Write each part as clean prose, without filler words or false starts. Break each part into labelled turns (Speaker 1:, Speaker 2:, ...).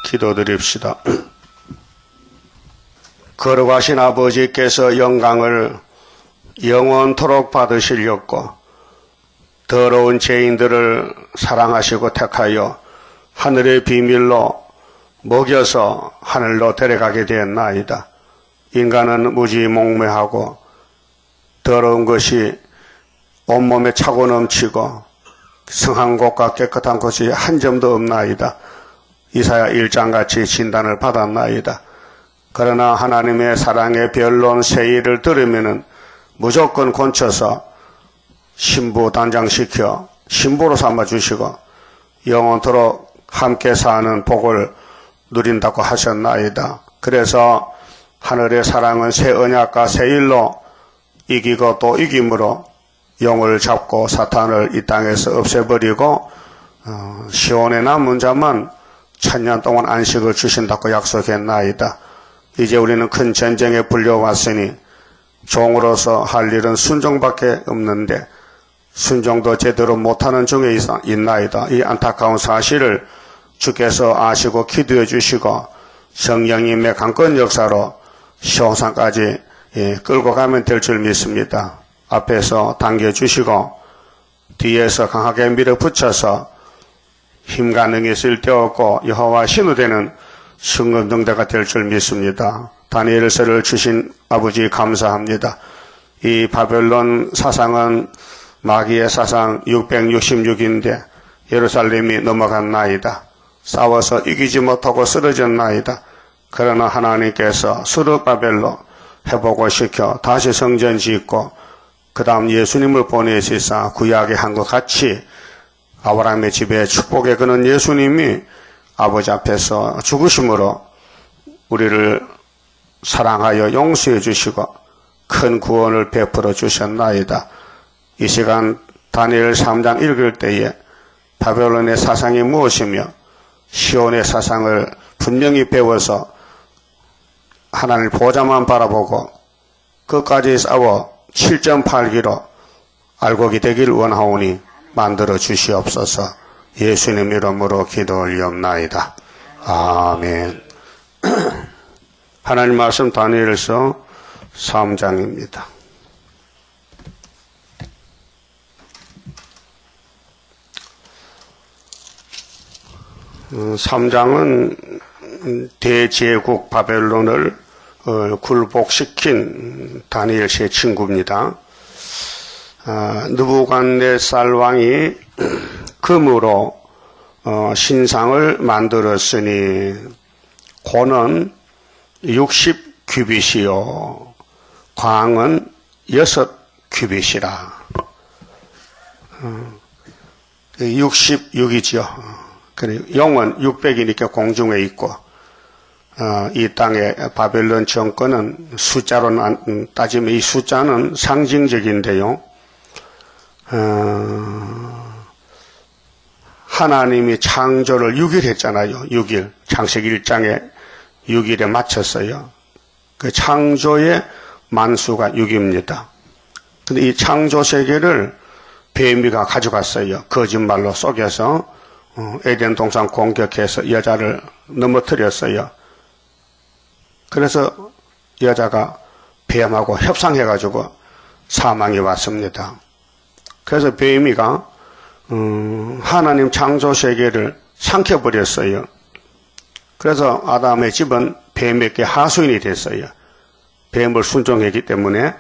Speaker 1: 기도드립시다. 거룩하신 아버지께서 영광을 영원토록 받으시려고 더러운 죄인들을 사랑하시고 택하여 하늘의 비밀로 먹여서 하늘로 데려가게 되었나이다. 인간은 무지몽매하고 더러운 것이 온몸에 차고 넘치고 성한 곳과 깨끗한 곳이 한 점도 없나이다. 이사야 1장같이 진단을 받았나이다. 그러나 하나님의 사랑의 변론 세일을 들으면은 무조건 곤쳐서 신부 단장시켜 신부로 삼아주시고 영원토록 함께 사는 복을 누린다고 하셨나이다. 그래서 하늘의 사랑은 새 언약과 새 일로 이기고 또 이김으로 영을 잡고 사탄을 이 땅에서 없애버리고 시온에 남은 자만 천년 동안 안식을 주신다고 약속했나이다. 이제 우리는 큰 전쟁에 불려왔으니 종으로서 할 일은 순종밖에 없는데 순종도 제대로 못하는 중에 있나이다. 이 안타까운 사실을 주께서 아시고 기도해 주시고 성령님의 강권 역사로 시온산까지 끌고 가면 될 줄 믿습니다. 앞에서 당겨주시고 뒤에서 강하게 밀어붙여서 힘과 능이 쓸데없고 여호와 신우되는 승검등대가 될 줄 믿습니다. 다니엘서를 주신 아버지 감사합니다. 이 바벨론 사상은 마귀의 사상 666인데 예루살렘이 넘어갔나이다. 싸워서 이기지 못하고 쓰러졌나이다. 그러나 하나님께서 스룹바벨로 회복을 시켜 다시 성전 짓고 그 다음 예수님을 보내시사 구약에 한 것 같이 아브라함의 집에 축복에 거는 예수님이 아버지 앞에서 죽으심으로 우리를 사랑하여 용서해 주시고 큰 구원을 베풀어 주셨나이다. 이 시간 다니엘 3장 읽을 때에 바벨론의 사상이 무엇이며 시온의 사상을 분명히 배워서 하나님 보좌만 바라보고 끝까지 싸워 7.8기로 알곡이 되길 원하오니 만들어 주시옵소서. 예수님 이름으로 기도 올리옵나이다. 아멘. 하나님 말씀 다니엘서 3장입니다. 삼장은 대제국 바벨론을 굴복시킨 다니엘 세 친구입니다. 느부갓네살 왕이 금으로 신상을 만들었으니 고는 60규빗이요 광은 6규빗이라 66이죠. 영은 600이니까 공중에 있고 이 땅의 바벨론 정권은 숫자로 따지면 이 숫자는 상징적인데요. 하나님이 창조를 6일 했잖아요. 6일. 창세기 1장에 6일에 맞췄어요. 그 창조의 만수가 6입니다. 근데 이 창조 세계를 뱀이가 가져갔어요. 거짓말로 속여서 에덴 동산 공격해서 여자를 넘어뜨렸어요. 그래서 여자가 뱀하고 협상해가지고 사망이 왔습니다. 그래서 뱀이가 하나님 창조 세계를 삼켜버렸어요. 그래서 아담의 집은 뱀에게 하수인이 됐어요. 뱀을 순종했기 때문에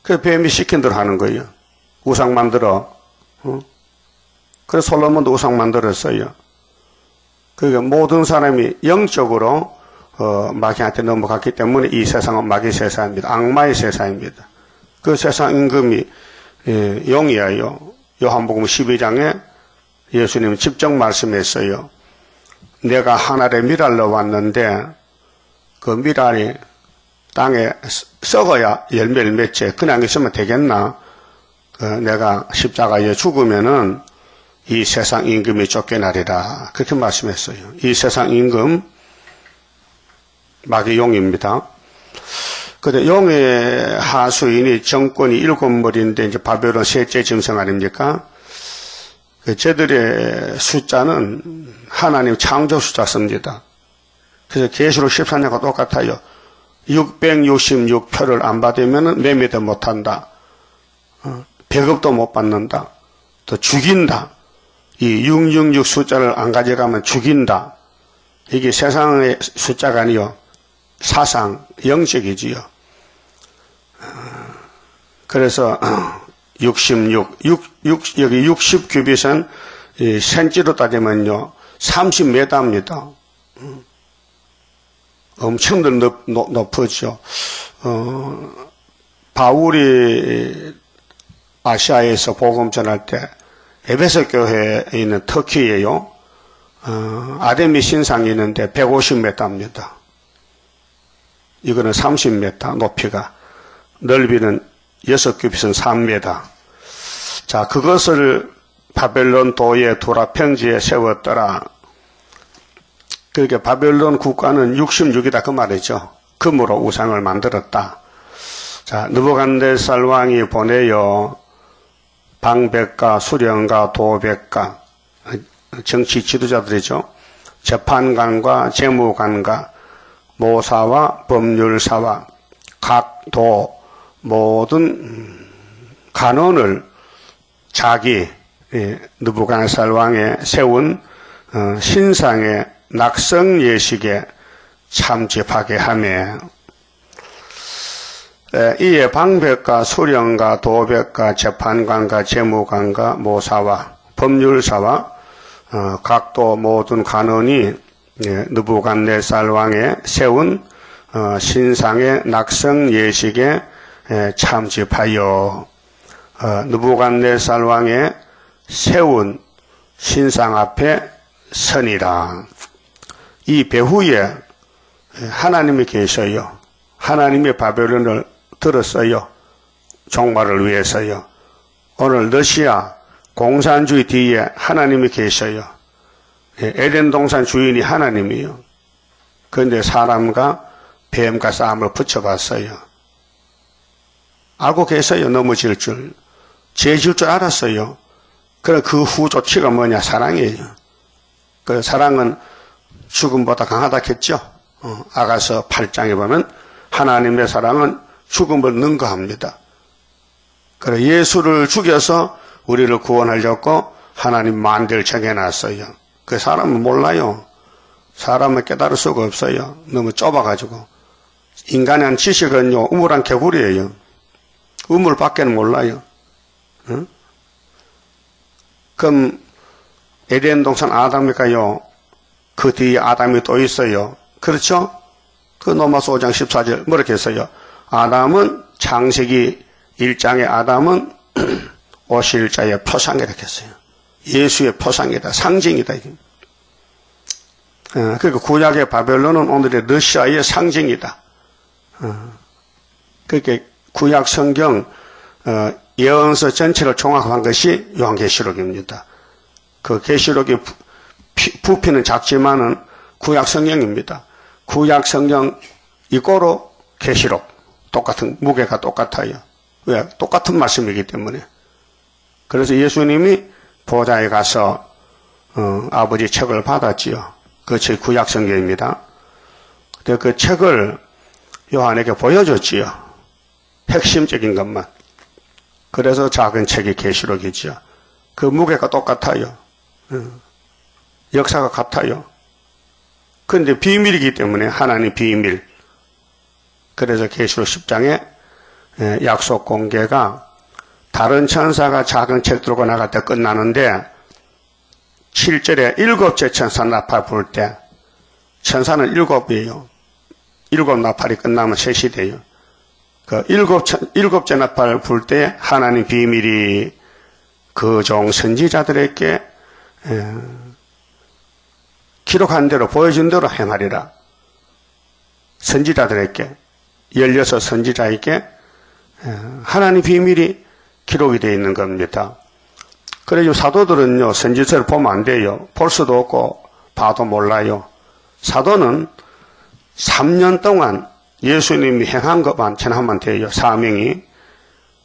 Speaker 1: 그 뱀이 시킨 대로 하는 거예요. 우상 만들어. 그래서 솔로몬도 우상 만들었어요. 그러니까 모든 사람이 영적으로 마귀한테 넘어갔기 때문에 이 세상은 마귀 세상입니다. 악마의 세상입니다. 그 세상 임금이 용이에요. 요한복음 12장에 예수님은 직접 말씀했어요. 내가 하늘에 미랄로 왔는데 그 미랄이 땅에 썩어야 열매를 맺지 그냥 있으면 되겠나? 내가 십자가에 죽으면은 이 세상 임금이 쫓겨나리라 그렇게 말씀했어요. 이 세상 임금 마귀 용입니다. 근데 용의 하수인이 정권이 7머리인데 이제 바벨론 셋째 짐승 아닙니까? 쟤들의 숫자는 하나님 창조 숫자 씁니다. 그래서 계시록 14년과 똑같아요. 666표를 안 받으면 매매도 못한다. 배급도 못 받는다. 또 죽인다. 이 666 숫자를 안 가져가면 죽인다. 이게 세상의 숫자가 아니요. 사상, 영적이지요. 그래서 66, 여기 60규빗은 센치로 따지면요. 30m입니다. 엄청 높죠. 바울이 아시아에서 복음 전할 때 에베소 교회에 있는 터키에요. 아데미 신상이 있는데 150m입니다. 이거는 30m 높이가. 넓이는 6규빗은 3m. 자, 그것을 바벨론 도의 두라 평지에 세웠더라. 그러니까 바벨론 국가는 66이다 그 말이죠. 금으로 우상을 만들었다. 자, 느부갓네살 왕이 보내요. 방백과 수령과 도백과 정치 지도자들이죠. 재판관과 재무관과 모사와 법률사와 각 도 모든 간원을 자기 느부갓네살 왕에 세운 신상의 낙성 예식에 참집하게 하며 이에 방백과 수령과 도백과 재판관과 재무관과 모사와 법률사와 각도 모든 간원이 느부갓네살 왕에 세운 신상의 낙성 예식에 참집하여 느부갓네살 왕에 세운 신상 앞에 서니라. 이 배후에 하나님이 계셔요. 하나님이 바벨론을 들었어요. 종말을 위해서요. 오늘 러시아 공산주의 뒤에 하나님이 계셔요. 에덴 동산 주인이 하나님이요. 그런데 사람과 뱀과 싸움을 붙여봤어요. 알고 계세요. 넘어질 줄. 죄 질 줄 알았어요. 그래 그 후조치가 뭐냐? 사랑이에요. 그 사랑은 죽음보다 강하다 했죠. 아가서 8장에 보면 하나님의 사랑은 죽음을 능가합니다. 그래 예수를 죽여서 우리를 구원하려고 하나님 만대를 정해놨어요. 그 사람은 몰라요. 사람은 깨달을 수가 없어요. 너무 좁아가지고. 인간의 한 지식은요, 우물한 개구리예요. 우물 밖에는 몰라요. 응? 그럼 에덴 동산 아담이니까요. 그 뒤에 아담이 또 있어요. 그렇죠? 그 로마서 5장 14절 뭐렇게 했어요? 아담은 창세기 1장의 아담은 오실자의 표상이라 했어요. 예수의 표상이다. 상징이다. 그러니까 구약의 바벨론은 오늘의 러시아의 상징이다. 그러니까 구약 성경 예언서 전체를 종합한 것이 요한계시록입니다. 그 계시록의 부피는 작지만은 구약 성경입니다. 구약 성경 이꼬로 계시록 똑같은 무게가 똑같아요. 왜? 똑같은 말씀이기 때문에. 그래서 예수님이 보좌에 가서 아버지 책을 받았지요. 그 책 구약 성경입니다. 그 책을 요한에게 보여줬지요. 핵심적인 것만. 그래서 작은 책이 계시록이지요. 그 무게가 똑같아요. 역사가 같아요. 그런데 비밀이기 때문에 하나님 비밀. 그래서 계시록 10장에 약속 공개가 다른 천사가 작은 책 들고 나갈 때 끝나는데 7절에 일곱째 천사 나팔 불 때 천사는 7이에요. 7 나팔이 끝나면 셋이 돼요. 그 일곱째 나팔 불 때 하나님 비밀이 그 종 선지자들에게 기록한 대로 보여준 대로 행하리라. 선지자들에게 16 선지자에게 하나님 비밀이 기록이 되어 있는 겁니다. 그래서 사도들은요 선지서를 보면 안 돼요. 볼 수도 없고 봐도 몰라요. 사도는 3년 동안 예수님이 행한 것만 전하면 돼요. 사명이.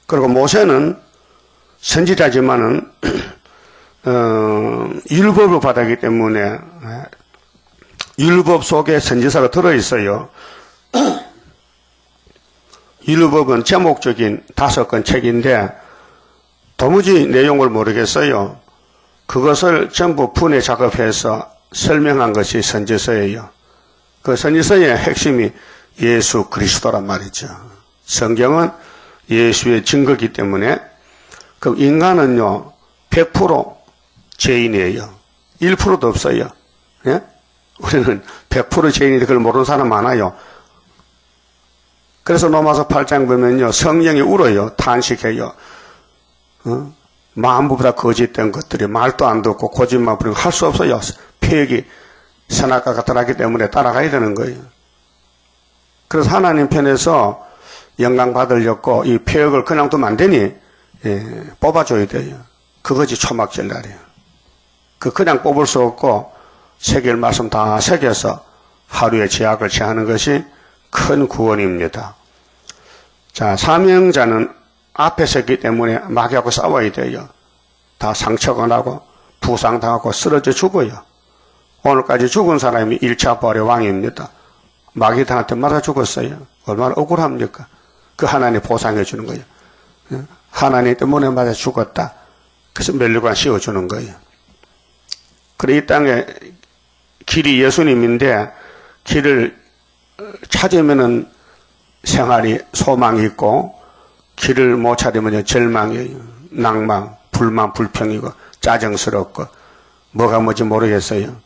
Speaker 1: 그리고 모세는 선지자지만은 율법을 받았기 때문에 율법 속에 선지서가 들어있어요. 율법은 제목적인 5권 책인데 도무지 내용을 모르겠어요. 그것을 전부 분해 작업해서 설명한 것이 선지서예요. 그 선지서의 핵심이 예수 그리스도란 말이죠. 성경은 예수의 증거이기 때문에 그 인간은요 100% 죄인이에요. 1%도 없어요. 예? 우리는 100% 죄인인데 그걸 모르는 사람 많아요. 그래서 로마서 8장 보면요 성령이 울어요. 탄식해요. 만부보다 거짓된 것들이 말도 안 듣고 거짓말 부리고 할 수 없어요. 폐역이 선악과가 들어가기 때문에 따라가야 되는 거예요. 그래서 하나님 편에서 영광 받으려고 이 폐역을 그냥 두면 안 되니 뽑아줘야 돼요. 그것이 초막절날이에요. 그냥 뽑을 수 없고 새길 말씀 다 새겨서 하루의 죄악을 제하는 것이 큰 구원입니다. 자, 사명자는 앞에 섰기 때문에 마귀하고 싸워야 돼요. 다 상처가 나고 부상당하고 쓰러져 죽어요. 오늘까지 죽은 사람이 1차 부활의 왕입니다. 마귀들한테 맞아 죽었어요. 얼마나 억울합니까? 그 하나님 보상해 주는 거예요. 하나님 때문에 맞아 죽었다. 그래서 멸류관 씌워주는 거예요. 그래 이 땅에 길이 예수님인데 길을 찾으면은 생활이 소망이 있고 길을 못 찾으면 절망이에요. 낭망, 불만, 불평이고 짜증스럽고 뭐가 뭔지 모르겠어요.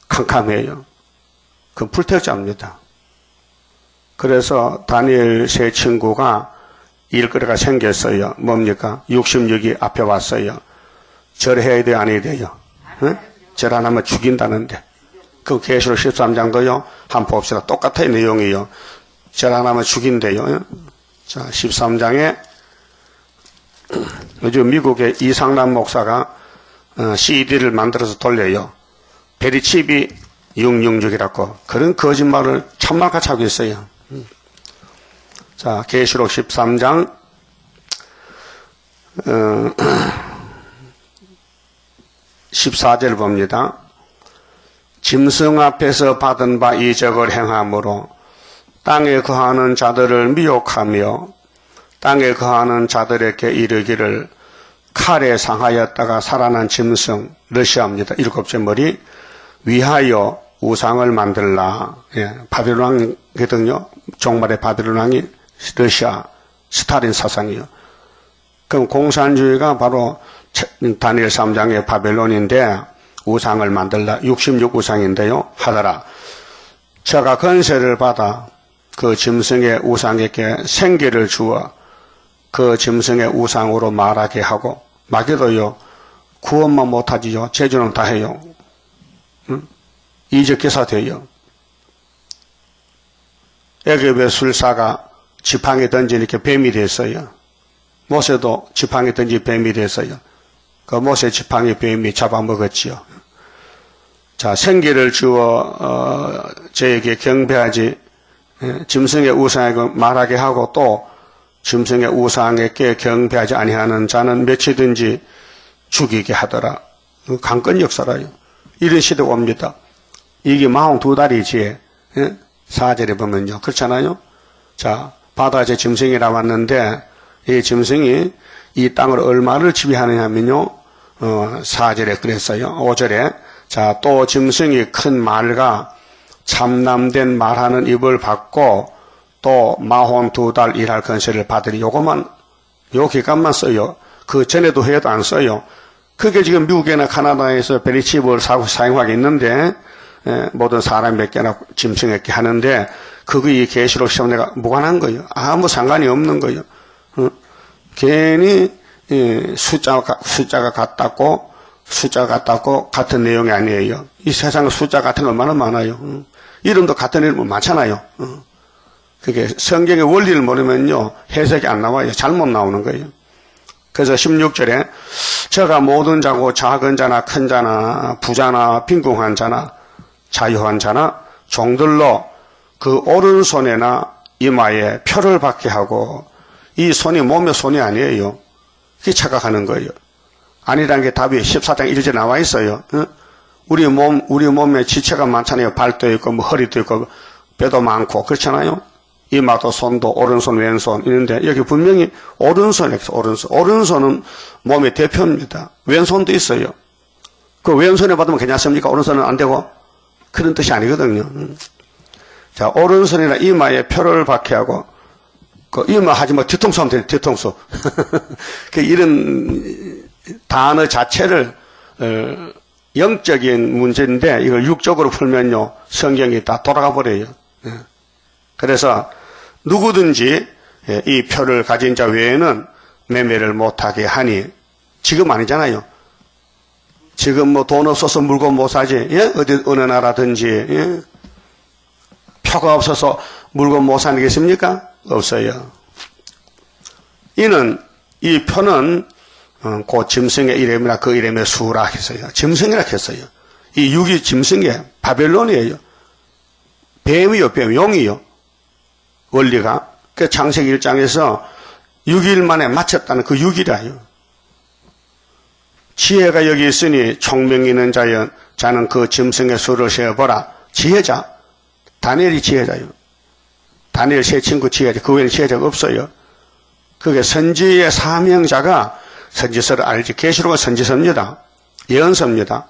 Speaker 1: 캄캄해요. 그건 불택자입니다. 그래서 다니엘 세 친구가 일거리가 생겼어요. 뭡니까? 66이 앞에 왔어요. 절해야 돼요? 안 해야 돼요? 응? 절 안 하면 죽인다는데. 그 계시록 13장도요. 한번 봅시다. 똑같아요. 내용이요. 절 안 하면 죽인대요. 자, 13장에 요즘 미국의 이상남 목사가 CD를 만들어서 돌려요. 베리칩이 666이라고 그런 거짓말을 참말같이 하고 있어요. 자, 계시록 13장 14절 봅니다. 짐승 앞에서 받은 바 이적을 행함으로 땅에 거하는 자들을 미혹하며 땅에 거하는 자들에게 이르기를 칼에 상하였다가 살아난 짐승 러시아입니다. 7째 머리 위하여 우상을 만들라. 예, 바빌론 왕이거든요. 종말의 바빌론 왕이 러시아 스탈린 사상이요. 그럼 공산주의가 바로 다니엘 3장의 바벨론인데 우상을 만들라. 66 우상인데요. 하더라. 저가 건세를 받아 그 짐승의 우상에게 생기를 주어 그 짐승의 우상으로 말하게 하고 마귀도요. 구원만 못하지요. 제주는 다 해요. 이적기사 돼요. 애굽의 술사가 지팡이 던지니까 뱀이 됐어요. 모세도 지팡이 던지 뱀이 됐어요. 그 모세 지팡이 뱀이 잡아먹었지요. 자, 생기를 주어 저에게 경배하지 짐승의 우상에게 말하게 하고 또 짐승의 우상에게 경배하지 아니하는 자는 며칠든지 죽이게 하더라. 강권 역사라요. 이런 시대가 옵니다. 이게 42달이지. 4절에 보면요. 그렇잖아요. 자, 바다의 짐승이라고 왔는데 이 짐승이 이 땅을 얼마를 지배하느냐 하면요. 4절에 그랬어요. 5절에 자, 또 짐승이 큰 말과 참남된 말하는 입을 받고 또 마혼 2달 일할 건세를 받으니 요것만 요 기간만 써요. 그 전에도 해도 안 써요. 그게 지금 미국이나 카나다에서 베리칩을 사용하고 있는데 모든 사람 몇 개나 짐승에게 하는데 그게 이 계시록 시험내가 무관한 거예요. 아무 상관이 없는 거예요. 괜히 숫자가 같다고 같은 내용이 아니에요. 이 세상에 숫자 같은 거 얼마나 많아요. 이름도 같은 이름 많잖아요. 그게 성경의 원리를 모르면요 해석이 안 나와요. 잘못 나오는 거예요. 그래서 16절에 저가 모든 자고 작은 자나 큰 자나 부자나 빈궁한 자나 자유한 자나 종들로 그 오른손에나 이마에 표를 받게 하고 이 손이 몸의 손이 아니에요. 그게 착각하는 거예요. 아니라는 게 답이 14장 1절에 나와 있어요. 우리 몸에 지체가 많잖아요. 발도 있고, 뭐 허리도 있고, 배도 많고, 그렇잖아요. 이마도, 손도, 오른손, 왼손, 있는데, 여기 분명히 오른손이 있어, 오른손. 오른손은 몸의 대표입니다. 왼손도 있어요. 그 왼손에 받으면 괜찮습니까? 오른손은 안 되고? 그런 뜻이 아니거든요. 자, 오른손이나 이마에 표를 박해하고, 그 이마 하지 뭐 뒤통수 하면 돼요, 뒤통수. 그 이런 단어 자체를, 영적인 문제인데, 이걸 육적으로 풀면요, 성경이 다 돌아가 버려요. 그래서 누구든지 이 표를 가진 자 외에는 매매를 못하게 하니, 지금 아니잖아요. 지금 뭐 돈 없어서 물건 못 사지, 예? 어느 나라든지, 예? 표가 없어서 물건 못 사는 게 있습니까? 없어요. 이 표는, 그 짐승의 이름이나 그 이름의 수라 했어요. 짐승이라 했어요. 이 육이 짐승이에요. 바벨론이에요. 뱀이요, 뱀, 용이요. 원리가. 그 창세기 1장에서 6일 만에 마쳤다는 그 6이라요. 지혜가 여기 있으니 총명이 있는 자는 그 짐승의 수를 세어보라. 지혜자. 다니엘이 지혜자요. 다니엘 세 친구 지혜자. 그 외에는 지혜자가 없어요. 그게 선지의 사명자가 선지서를 알지. 계시록은 선지서입니다. 예언서입니다.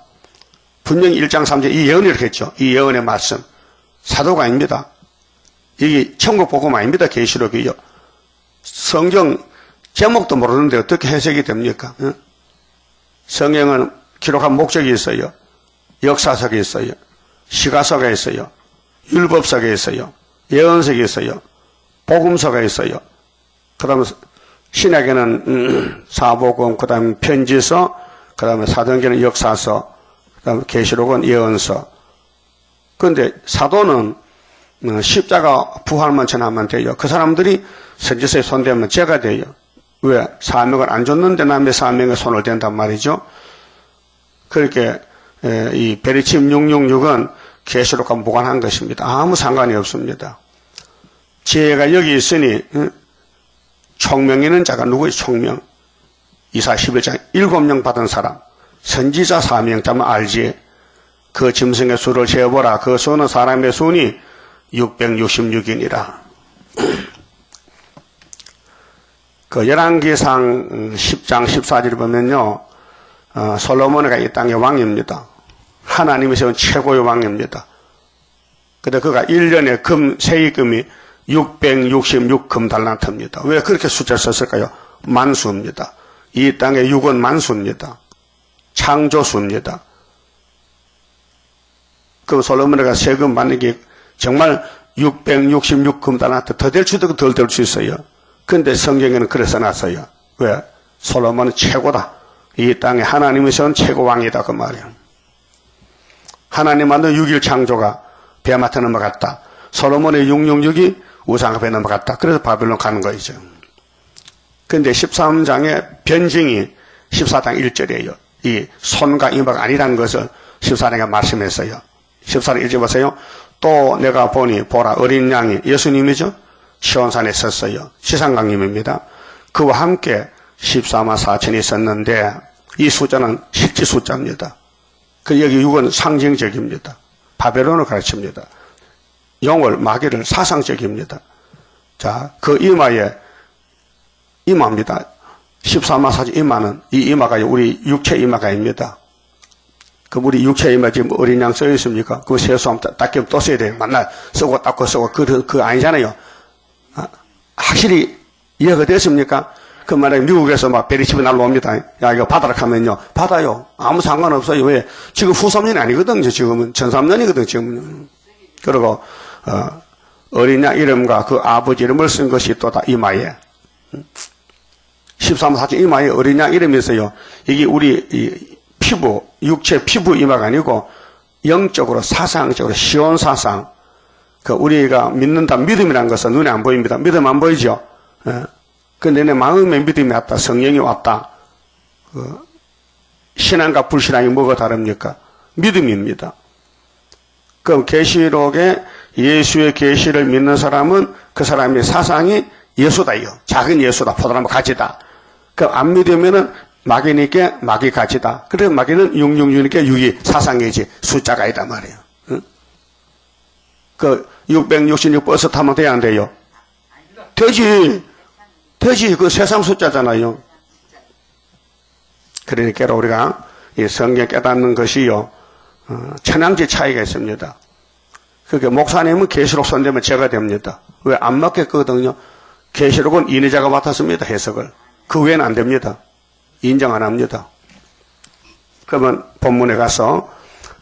Speaker 1: 분명히 1장 3절 이 예언이라고 했죠. 이 예언의 말씀. 사도가 아닙니다. 이게 천국 복음 아닙니다. 계시록이요. 성경 제목도 모르는데 어떻게 해석이 됩니까? 성경은 기록한 목적이 있어요. 역사서가 있어요. 시가서가 있어요. 율법서가 있어요. 예언서가 있어요. 복음서가 있어요. 그 다음에 신약에는 사복음, 그 다음에 편지서, 그 다음에 사도행전은 역사서, 그 다음에 계시록은 예언서. 그런데 사도는 십자가 부활만 전하면 돼요. 그 사람들이 선지서에 손대면 죄가 돼요. 왜? 사명을 안 줬는데 남의 사명에 손을 댄단 말이죠. 그렇게 이 베리침 666은 계시록과 무관한 것입니다. 아무 상관이 없습니다. 지혜가 여기 있으니 총명 있는 자가 누구예요? 총명. 이사 11장 7명 받은 사람. 선지자 사명자만 알지. 그 짐승의 수를 재어보라. 그 수는 사람의 수니 666이니라. 그 열왕기상 10장 14절 보면요. 솔로몬이가 이 땅의 왕입니다. 하나님이 세운 최고의 왕입니다. 근데 그가 1년에 세입금이 666금 달란트입니다. 왜 그렇게 숫자를 썼을까요? 만수입니다. 이 땅의 6은 만수입니다. 창조수입니다. 그 솔로몬이가 세금 받는 게 정말 666금 달란트 더 될 수도 있고 덜 될 수 있어요. 근데 성경에는 그래 써놨어요. 왜? 솔로몬은 최고다. 이 땅에 하나님이 세운 최고왕이다 그 말이에요. 하나님 만든 6일 창조가 뱀한테 넘어갔다. 솔로몬의 666이 우상 앞에 넘어갔다. 그래서 바벨론 가는 거이죠. 그런데 13장의 변증이 14장 1절이에요. 이 손과 이마가 아니라는 것을 14장에 말씀했어요. 14장 1절 보세요. 또 내가 보니 보라 어린 양이 예수님이죠. 시온산에 섰어요. 시상강림입니다. 그와 함께 14만 4천이 있었는데 이 숫자는 실제 숫자입니다. 그 여기 6은 상징적입니다. 바벨론을 가르칩니다. 용을 마귀를 사상적입니다. 자, 그 이마에 이마입니다. 14만 4천 이마는 이 이마가 우리 육체 이마가입니다. 그 우리 육체 이마 지금 어린 양 써 있습니까? 그 세수하면 닦이면 또 써야 돼요. 만날 쓰고 닦고 쓰고 그 아니잖아요. 확실히 이해가 됐습니까? 그 말에 미국에서 막 베리칩이 날라옵니다. 야, 이거 받아라 하면요. 받아요. 아무 상관없어요. 왜? 지금 후 3년이 아니거든요. 지금은. 전 3년이거든요. 지금은. 그리고, 어린 양 이름과 그 아버지 이름을 쓴 것이 또 다 이마에. 13, 14 이마에 어린 양 이름이 있어요. 이게 우리 이 피부, 육체 피부 이마가 아니고 영적으로 사상적으로 시온 사상. 그 우리가 믿는다 믿음이라는 것은 눈에 안 보입니다. 믿음 안 보이죠? 근데 내 마음에 믿음이 왔다. 성령이 왔다. 신앙과 불신앙이 뭐가 다릅니까? 믿음입니다. 그럼 계시록에 예수의 계시를 믿는 사람은 그 사람의 사상이 예수다요. 작은 예수다. 포도나무 가지다. 그럼 안 믿으면은 마귀니까 마귀 가치다. 그래서 마귀는 666이니까 6이 사상이지 숫자가 아니다 말이에요. 응? 그 666 버스 타면 돼야 안 돼요? 되지. 그 세상 숫자잖아요. 그러니까 우리가 이 성경 깨닫는 것이요, 천양지 차이가 있습니다. 그게 목사님은 계시록 손대면 제가 됩니다. 왜? 안 맞겠거든요. 계시록은 인의자가 맡았습니다. 해석을. 그 외에는 안 됩니다. 인정 안 합니다. 그러면 본문에 가서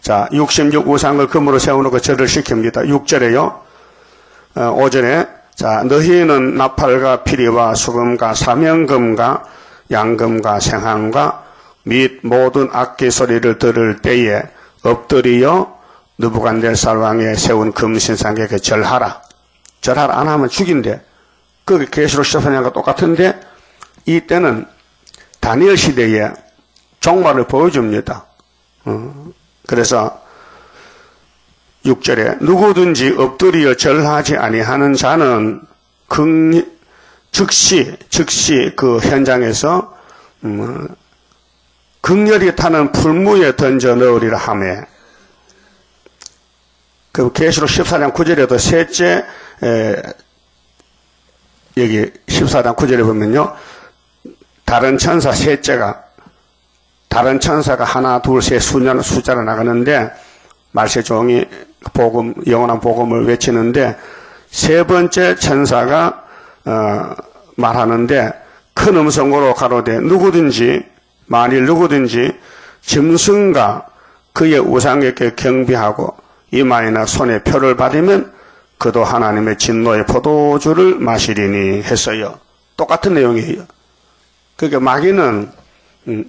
Speaker 1: 자 66 우상을 금으로 세우는 거 절을 시킵니다. 6절에요. 5절에 자 너희는 나팔과 피리와 수금과 사명금과 양금과 생황과 및 모든 악기 소리를 들을 때에 엎드리어 느부갓네살 왕에 세운 금신상에게 절하라. 절하라 안 하면 죽인대. 그게 계시록 14장과 똑같은데 이때는 다니엘 시대에 종말을 보여줍니다. 그래서 6절에 누구든지 엎드리어 절하지 아니하는 자는 즉시 그 현장에서 극렬히 타는 풀무에 던져 넣으리라 하매 그 계시록 14장 9절에도 셋째 여기 14장 9절에 보면요. 다른 천사 셋째가 다른 천사가 하나 둘 셋 숫자로 나가는데 말세종이 복음 영원한 복음을 외치는데 세 번째 천사가 말하는데 큰 음성으로 가로되 만일 누구든지 짐승과 그의 우상에게 경배하고 이마에나 손에 표를 받으면 그도 하나님의 진노의 포도주를 마시리니 했어요. 똑같은 내용이에요. 그러니까 마귀는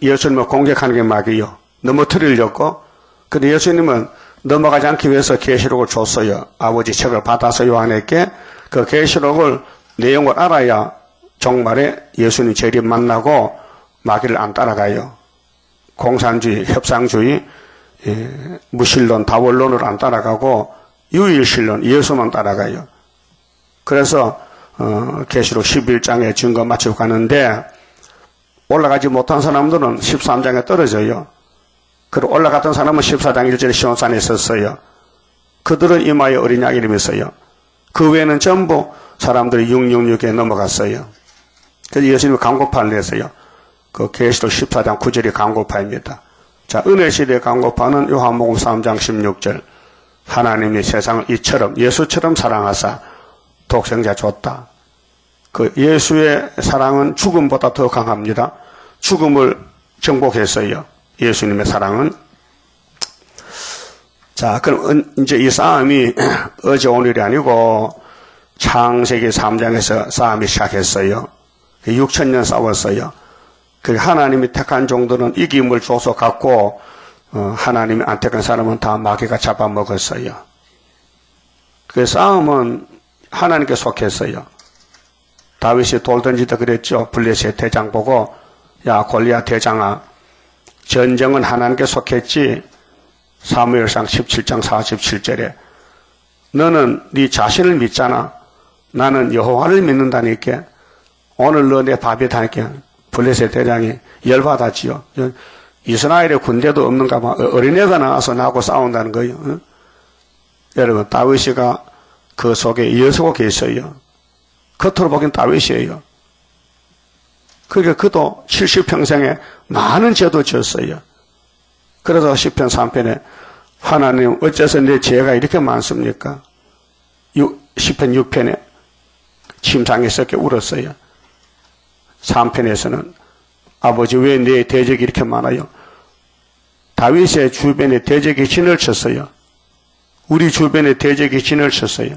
Speaker 1: 예수님을 공격하는 게 마귀요. 넘어뜨리려고. 근데 예수님은 넘어가지 않기 위해서 계시록을 줬어요. 아버지 책을 받아서 요한에게 그 계시록을 내용을 알아야 종말에 예수님 재림 만나고 마귀를 안 따라가요. 공산주의, 협상주의, 무신론, 다원론을 안 따라가고 유일신론, 예수만 따라가요. 그래서 계시록 11장에 증거 마치고 가는데 올라가지 못한 사람들은 13장에 떨어져요. 그리고 올라갔던 사람은 14장 1절에 시온산에 있었어요. 그들은 이마에 어린 양 이름이 있어요. 그 외에는 전부 사람들이 666에 넘어갔어요. 그래서 예수님이 강고파를 냈어요. 그 계시록 14장 9절이 강고파입니다. 자, 은혜 시대의 강고파는 요한복음 3장 16절. 하나님이 세상을 이처럼 예수처럼 사랑하사 독생자 줬다. 그 예수의 사랑은 죽음보다 더 강합니다. 죽음을 정복했어요. 예수님의 사랑은. 자, 그럼 이제 이 싸움이 어제 오늘이 아니고 창세기 3장에서 싸움이 시작했어요. 6,000년 싸웠어요. 그 하나님이 택한 종들은 이김을 줘서 갖고 하나님이 안 택한 사람은 다 마귀가 잡아먹었어요. 그 싸움은 하나님께 속했어요. 다윗이 돌 던지다 그랬죠. 블레셋 대장 보고 야 골리앗 대장아 전쟁은 하나님께 속했지. 사무엘상 17장 47절에 너는 네 자신을 믿잖아. 나는 여호와를 믿는다니까. 오늘 너 내 밥이 다니까. 블레셋 대장이 열받았지요. 이스라엘의 군대도 없는가 봐. 어린애가 나와서 나하고 싸운다는 거예요. 여러분 다윗이가 그 속에 여수가 계셔요. 겉으로 보기엔 다윗이에요. 그러니까 그도 70평생에 많은 죄도 지었어요. 그래서 시편 3편에 하나님 어째서 내 죄가 이렇게 많습니까? 시편 6편에 침상에 썩게 울었어요. 3편에서는 아버지 왜 내 대적이 이렇게 많아요? 다윗의 주변에 대적이 진을 쳤어요. 우리 주변에 대적이 진을 쳤어요.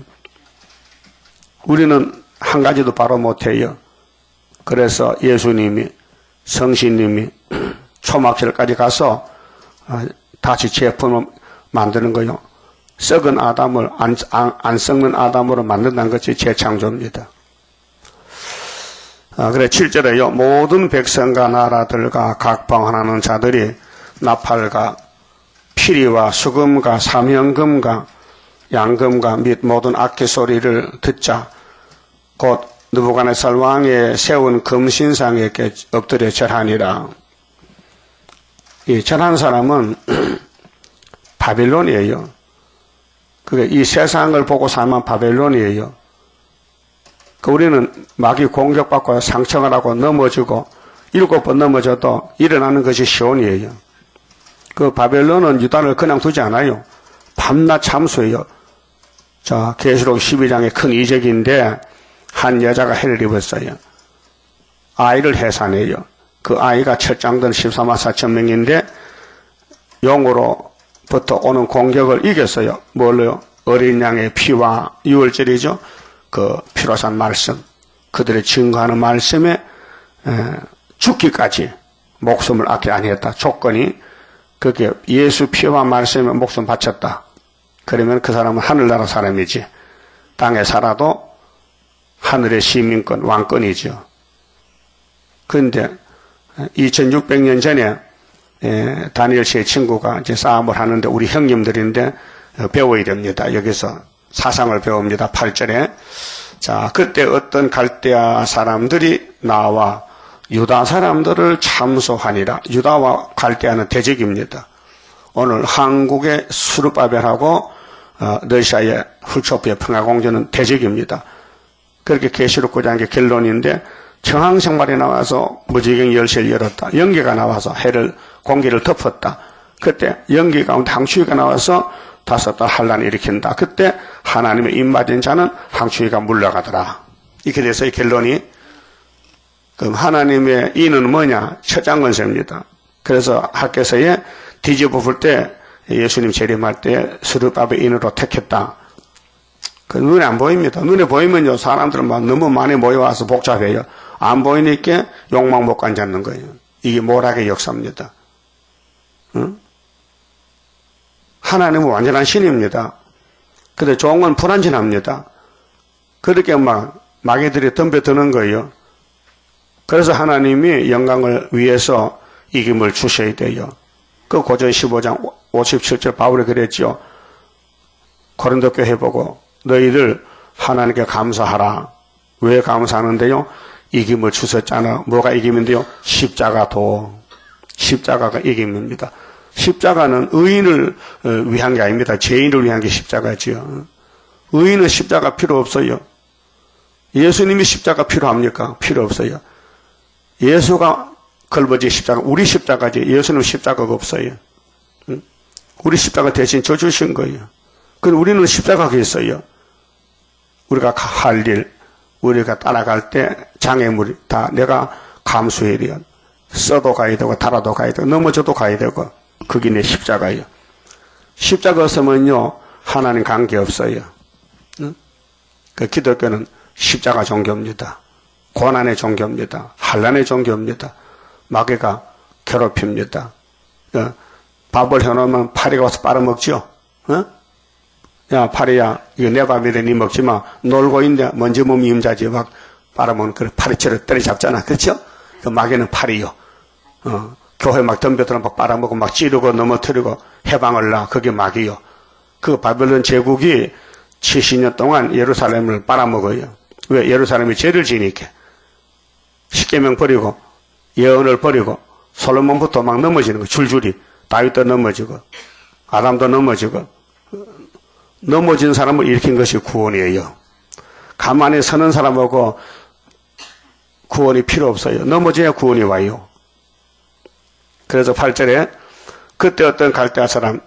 Speaker 1: 우리는 한 가지도 바로 못해요. 그래서 예수님이 성신님이 초막절까지 가서 다시 제품을 만드는 거요. 썩은 아담을 안 썩는 아담으로 만든다는 것이 재창조입니다. 그래 7절에요. 모든 백성과 나라들과 각방하는 자들이 나팔과 피리와 수금과 사명금과 양금과 및 모든 악기 소리를 듣자 곧 느부갓네살 왕에 세운 금신상에게 엎드려 절하니라. 이 전한 사람은 바벨론이에요. 그게 이 세상을 보고 살면 바벨론이에요. 우리는 마귀 공격받고 상처를 하고 넘어지고 7번 넘어져도 일어나는 것이 시온이에요. 그 바벨론은 유다를 그냥 두지 않아요. 밤낮 참수해요. 자, 계시록 12장의 큰 이적인데 한 여자가 해를 입었어요. 아이를 해산해요. 그 아이가 철장든 14만 4천 명인데 용으로부터 오는 공격을 이겼어요. 뭘로요? 어린 양의 피와 유월절이죠. 그 피로 산 말씀, 그들의 증거하는 말씀에 죽기까지 목숨을 아끼지 아니했다. 조건이 그게 예수 피와 말씀에 목숨 바쳤다. 그러면 그 사람은 하늘나라 사람이지. 땅에 살아도 하늘의 시민권, 왕권이죠. 그런데 2600년 전에 다니엘 씨의 친구가 이제 싸움을 하는데 우리 형님들인데 배워야 됩니다. 여기서 사상을 배웁니다. 8절에. 자, 그때 어떤 갈대아 사람들이 나와 유다 사람들을 참소하니라. 유다와 갈대아는 대적입니다. 오늘 한국의 수르바벨하고 러시아의 훌초프의 평화공주는 대적입니다. 그렇게 계시록 9장의 결론인데 정황생활에 나와서 무지경 열쇠를 열었다. 연기가 나와서 공기를 덮었다. 그때 연기 가운데 항추위가 나와서 5달 환란을 일으킨다. 그때 하나님의 입맞은 자는 항추위가 물러가더라. 이렇게 돼서 이 결론이 그럼 하나님의 인은 뭐냐? 처장건세입니다. 그래서 학교에서에 뒤집어 볼 때 예수님 재림할 때 스룹바벨 인으로 택했다. 그 눈에 안 보입니다. 눈에 보이면요 사람들은 막 너무 많이 모여와서 복잡해요. 안 보이니까 욕망 못 간잡는 거예요. 이게 모락의 역사입니다. 응? 하나님은 완전한 신입니다. 근데 종은 불완전합니다. 그렇게 막 마귀들이 덤벼드는 거예요. 그래서 하나님이 영광을 위해서 이김을 주셔야 돼요. 그 고전 15장 57절 바울이 그랬죠. 고린도 교회 보고 너희들 하나님께 감사하라. 왜 감사하는데요? 이김을 주셨잖아. 뭐가 이김인데요? 십자가가 이김입니다. 십자가는 의인을 위한 게 아닙니다. 죄인을 위한 게 십자가지요. 의인은 십자가 필요 없어요. 예수님이 십자가 필요합니까? 필요 없어요. 예수가 걸버진 십자가, 우리 십자가지. 예수님 십자가가 없어요. 우리 십자가 대신 져주신 거예요. 그럼 우리는 십자가가 있어요. 우리가 할 일, 우리가 따라갈 때 장애물이 다 내가 감수해야 돼요. 써도 가야 되고, 달아도 가야 되고, 넘어져도 가야 되고, 그게 내 십자가예요. 십자가 없으면요, 하나님 관계 없어요. 그 기독교는 십자가 종교입니다. 고난의 종교입니다. 환난의 종교입니다. 마귀가 괴롭힙니다. 밥을 해놓으면 파리가 와서 빨아먹죠. 야 파리야 이거 내 밥이래 니 먹지마. 놀고 있는데 먼지 몸이 임자지 막 빨아먹는 그 파리채를 때려잡잖아. 그렇죠? 그 마귀는 파리요. 교회 막 덤벼들어 막 빨아먹고 막 찌르고 넘어뜨리고 해방을 놔. 그게 마귀요. 그 바벨론 제국이 70년 동안 예루살렘을 빨아먹어요. 왜? 예루살렘이 죄를 지니까. 십계명 버리고 예언을 버리고 솔로몬부터 막 넘어지는 거. 줄줄이. 다윗도 넘어지고 아담도 넘어지고. 넘어진 사람을 일으킨 것이 구원이에요. 가만히 서는 사람하고 구원이 필요 없어요. 넘어져야 구원이 와요. 그래서 8절에 그때 어떤 갈대아 사람,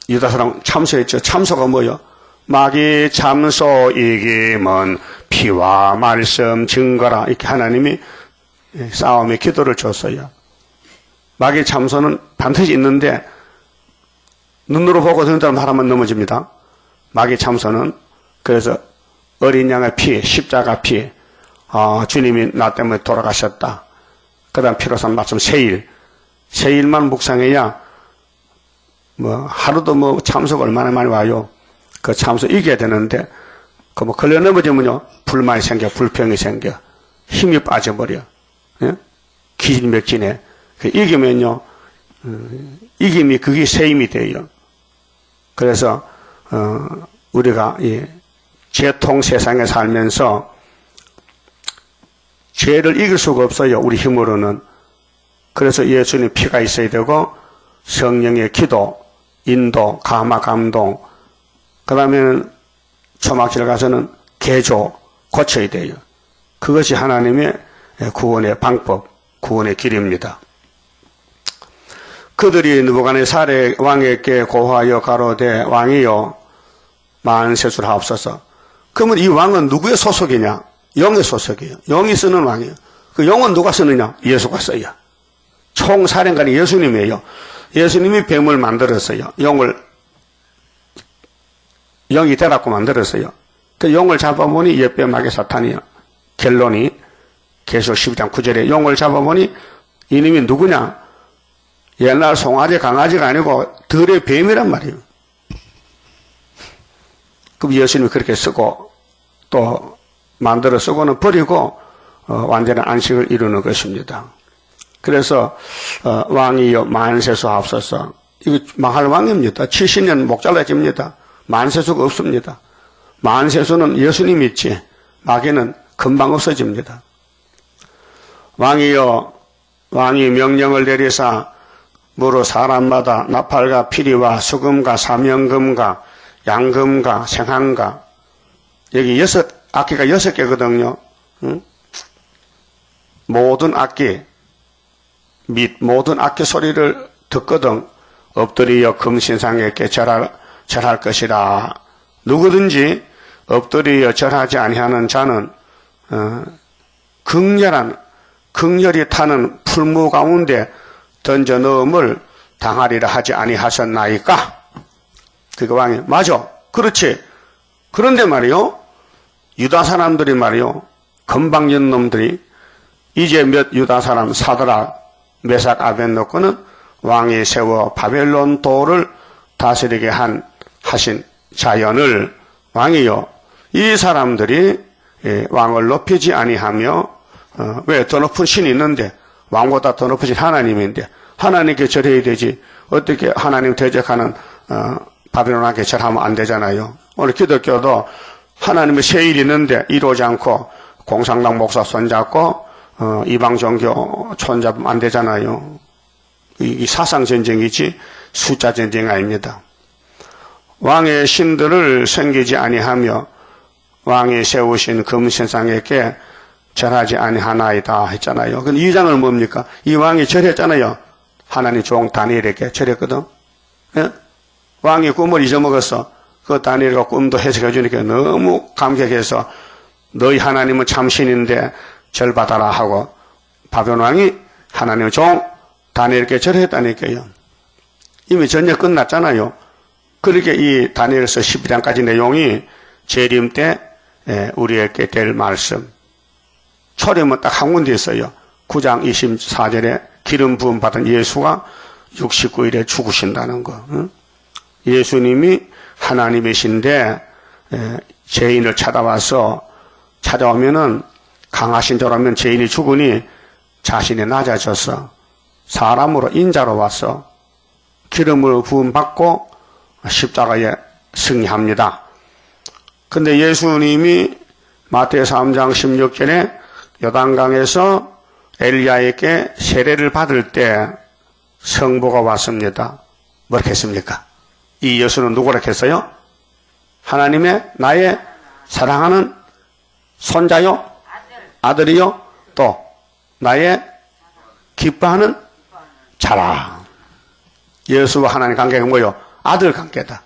Speaker 1: 유다 사람 참소했죠. 참소가 뭐요? 마귀 참소 이김은 피와 말씀 증거라. 이렇게 하나님이 싸움의 기도를 줬어요. 마귀 참소는 반드시 있는데 눈으로 보고 듣는 사람 하나만 넘어집니다. 마귀 참소는 그래서 어린 양의 피, 십자가 피, 주님이 나 때문에 돌아가셨다. 그 다음 피로 산 말씀 세일만 묵상해야 하루도 참소가 얼마나 많이 와요. 그 참소 이겨야 되는데 그 걸려 넘어지면요 불만이 생겨, 불평이 생겨, 힘이 빠져버려. 예? 기진맥진해. 이기면요 이김이 그게 새 힘이 돼요. 그래서 우리가 이 죄통 세상에 살면서 죄를 이길 수가 없어요. 우리 힘으로는. 그래서 예수님 피가 있어야 되고 성령의 기도, 인도, 감화, 감동, 그 다음에는 초막절 가서는 개조, 고쳐야 돼요. 그것이 하나님의 구원의 방법, 구원의 길입니다. 그들이 느부갓네살 왕에게 고하여 가로되 왕이여 만세수를 하옵소서. 그러면 이 왕은 누구의 소속이냐? 영의 소속이에요. 영이 쓰는 왕이에요. 그 영은 누가 쓰느냐? 예수가 써요. 총사령관이 예수님이에요. 예수님이 뱀을 만들었어요. 영이 되라고 만들었어요. 그 영을 잡아보니 옛뱀하게 사탄이요. 결론이 계속 12장 9절에 영을 잡아보니 이놈이 누구냐? 옛날 송아지 강아지가 아니고 들의 뱀이란 말이에요. 그럼 예수님이 그렇게 쓰고 또 만들어 쓰고는 버리고 완전한 안식을 이루는 것입니다. 그래서 왕이여 만세수 하옵소서. 이거 망할 왕입니다. 70년 목 잘라집니다. 만세수가 없습니다. 만세수는 예수님이 있지 마귀는 금방 없어집니다. 왕이여 왕이 명령을 내리사 무릇 사람마다 나팔과 피리와 수금과 사명금과 양금과 생황과 여기 악기가 6개거든요. 응? 모든 악기 및 모든 악기 소리를 듣거든 엎드리어 금신상에게 절할 것이라. 누구든지 엎드리어 절하지 아니하는 자는 극렬히 타는 풀무 가운데 던져 넣음을 당하리라 하지 아니하셨나이까? 그거 왕이 맞아. 그렇지. 그런데 말이요. 유다 사람들이 말이요. 건방진 놈들이 이제 몇 유다 사람 사드락 메삭 아벳노고는 왕이 세워 바벨론 도를 다스리게 하신 자연을 왕이요. 이 사람들이 왕을 높이지 아니하며 왜 더 높은 신이 있는데 왕보다 더 높으신 하나님인데 하나님께 절해야 되지 어떻게 하나님 대적하는 바벨론에게 절하면 안 되잖아요. 오늘 기독교도 하나님의 세일이 있는데 이루어지 않고 공산당 목사 손잡고 이방 종교 손잡으면 안 되잖아요. 이 사상 전쟁이지 숫자 전쟁이 아닙니다. 왕의 신들을 섬기지 아니하며 왕이 세우신 금신상에게 절하지 아니하나이다 했잖아요. 근데 이 장은 뭡니까? 이 왕이 절했잖아요. 하나님 종 다니엘에게 절했거든. 예? 왕이 꿈을 잊어먹었어. 그 다니엘과 꿈도 해석해 주니까 너무 감격해서 너희 하나님은 참신인데 절받아라 하고 바벨론 왕이 하나님의 종 다니엘에게 절했다니까요. 이미 전쟁 끝났잖아요. 그렇게 이 다니엘서 12장까지 내용이 재림 때 우리에게 될 말씀. 초림은 딱 한 군데 있어요. 9장 24절에 기름 부음 받은 예수가 69일에 죽으신다는 거. 예수님이 하나님이신데 죄인을 찾아오면은 강하신 자라면 죄인이 죽으니 자신이 낮아져서 사람으로 인자로 와서 기름을 부음 받고 십자가에 승리합니다. 근데 예수님이 마태오 3장 16절에 요단강에서 엘리야에게 세례를 받을 때 성보가 왔습니다. 뭐라고 했습니까? 이 예수는 누구라고 했어요? 하나님의 나의 사랑하는 손자요? 아들이요? 또 나의 기뻐하는 자라. 예수와 하나님 관계가 뭐요? 아들 관계다.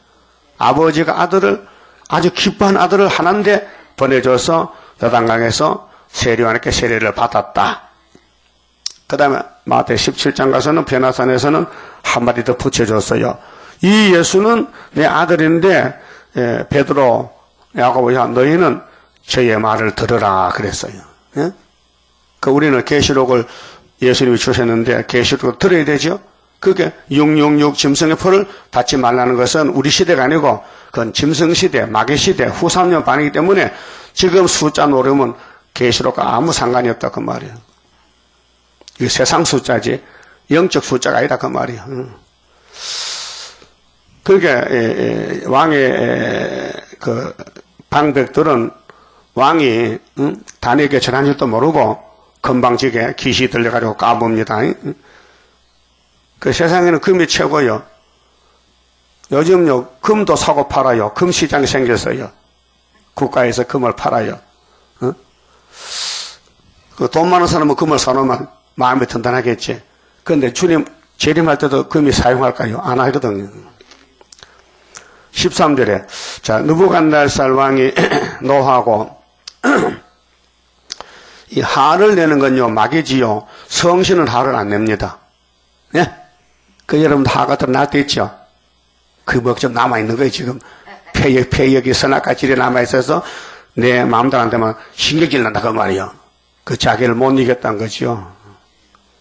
Speaker 1: 아버지가 아들을 아주 기뻐하는 아들을 하나인데 보내줘서 요단강에서 세례요한에게 세례를 받았다. 그 다음에 마태 17장 가서는 베나산에서는 한마디 더 붙여줬어요. 이 예수는 내 아들인데 베드로 야고보야 너희는 저의 말을 들으라 그랬어요. 예? 그 우리는 계시록을 예수님이 주셨는데 계시록을 들어야 되죠. 그게 666 짐승의 풀을 닫지 말라는 것은 우리 시대가 아니고 그건 짐승시대, 마귀시대, 후 3년 반이기 때문에 지금 숫자 노름은 계시록과 아무 상관이 없다 그 말이에요. 이게 세상 숫자지 영적 숫자가 아니다 그 말이에요. 그게 왕의 그 방백들은 왕이 다니엘에게 전한 줄도 모르고 건방지게 귀시 들려가지고 까봅니다. 그 세상에는 금이 최고요. 요즘요, 금도 사고 팔아요. 금 시장이 생겼어요. 국가에서 금을 팔아요. 어? 돈 많은 사람은 금을 사놓으면 마음이 든든하겠지. 그런데 주님 재림할 때도 금이 사용할까요? 안 하거든요. 13절에, 자, 느부갓네살 왕이 노하고, 이 화를 내는 건요, 막이지요. 성신은 화를 안 냅니다. 예? 그 여러분 화가 더 낫겠죠? 그 뭐 좀 남아있는 거예요, 지금. 폐역이 선악과 질이 남아있어서 내 마음대로 안 되면 신경질 난다, 그 말이요. 그 자기를 못 이겼다는 거죠.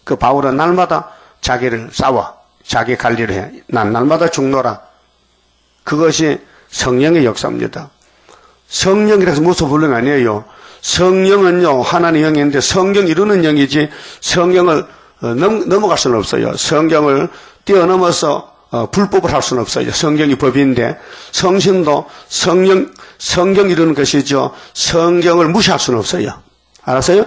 Speaker 1: 그 바울은 날마다 자기를 싸워. 자기 관리를 해. 난 날마다 죽노라. 그것이 성령의 역사입니다. 성령이라서 무슨 불능 아니에요. 성령은요, 하나님의 영인데 성령 이루는 영이지 성령을 넘어갈 수는 없어요. 성경을 뛰어넘어서 불법을 할 수는 없어요. 성경이 법인데 성신도 성경 이루는 것이죠. 성경을 무시할 수는 없어요. 알았어요?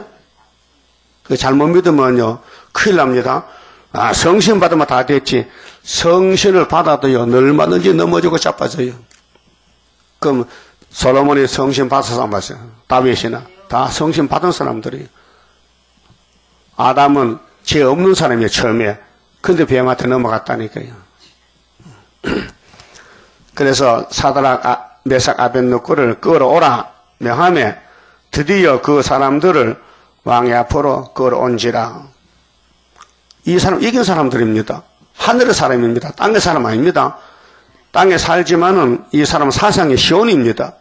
Speaker 1: 잘못 믿으면요, 큰일 납니다. 아, 성신 받으면 다 됐지. 성신을 받아도요, 얼마든지 넘어지고 자빠져요. 그럼 솔로몬이 성신 받아서 안 받았어요. 다윗이나 다 성신 받은 사람들이에요. 아담은 죄 없는 사람이에요, 처음에. 근데 뱀한테 넘어갔다니까요. 그래서 사드락, 메삭, 아벳느고를 끌어오라 명함에 드디어 그 사람들을 왕의 앞으로 끌어온지라. 이 사람 이긴 사람들입니다. 하늘의 사람입니다. 땅의 사람 아닙니다. 땅에 살지만은 이 사람은 사상의 시온입니다.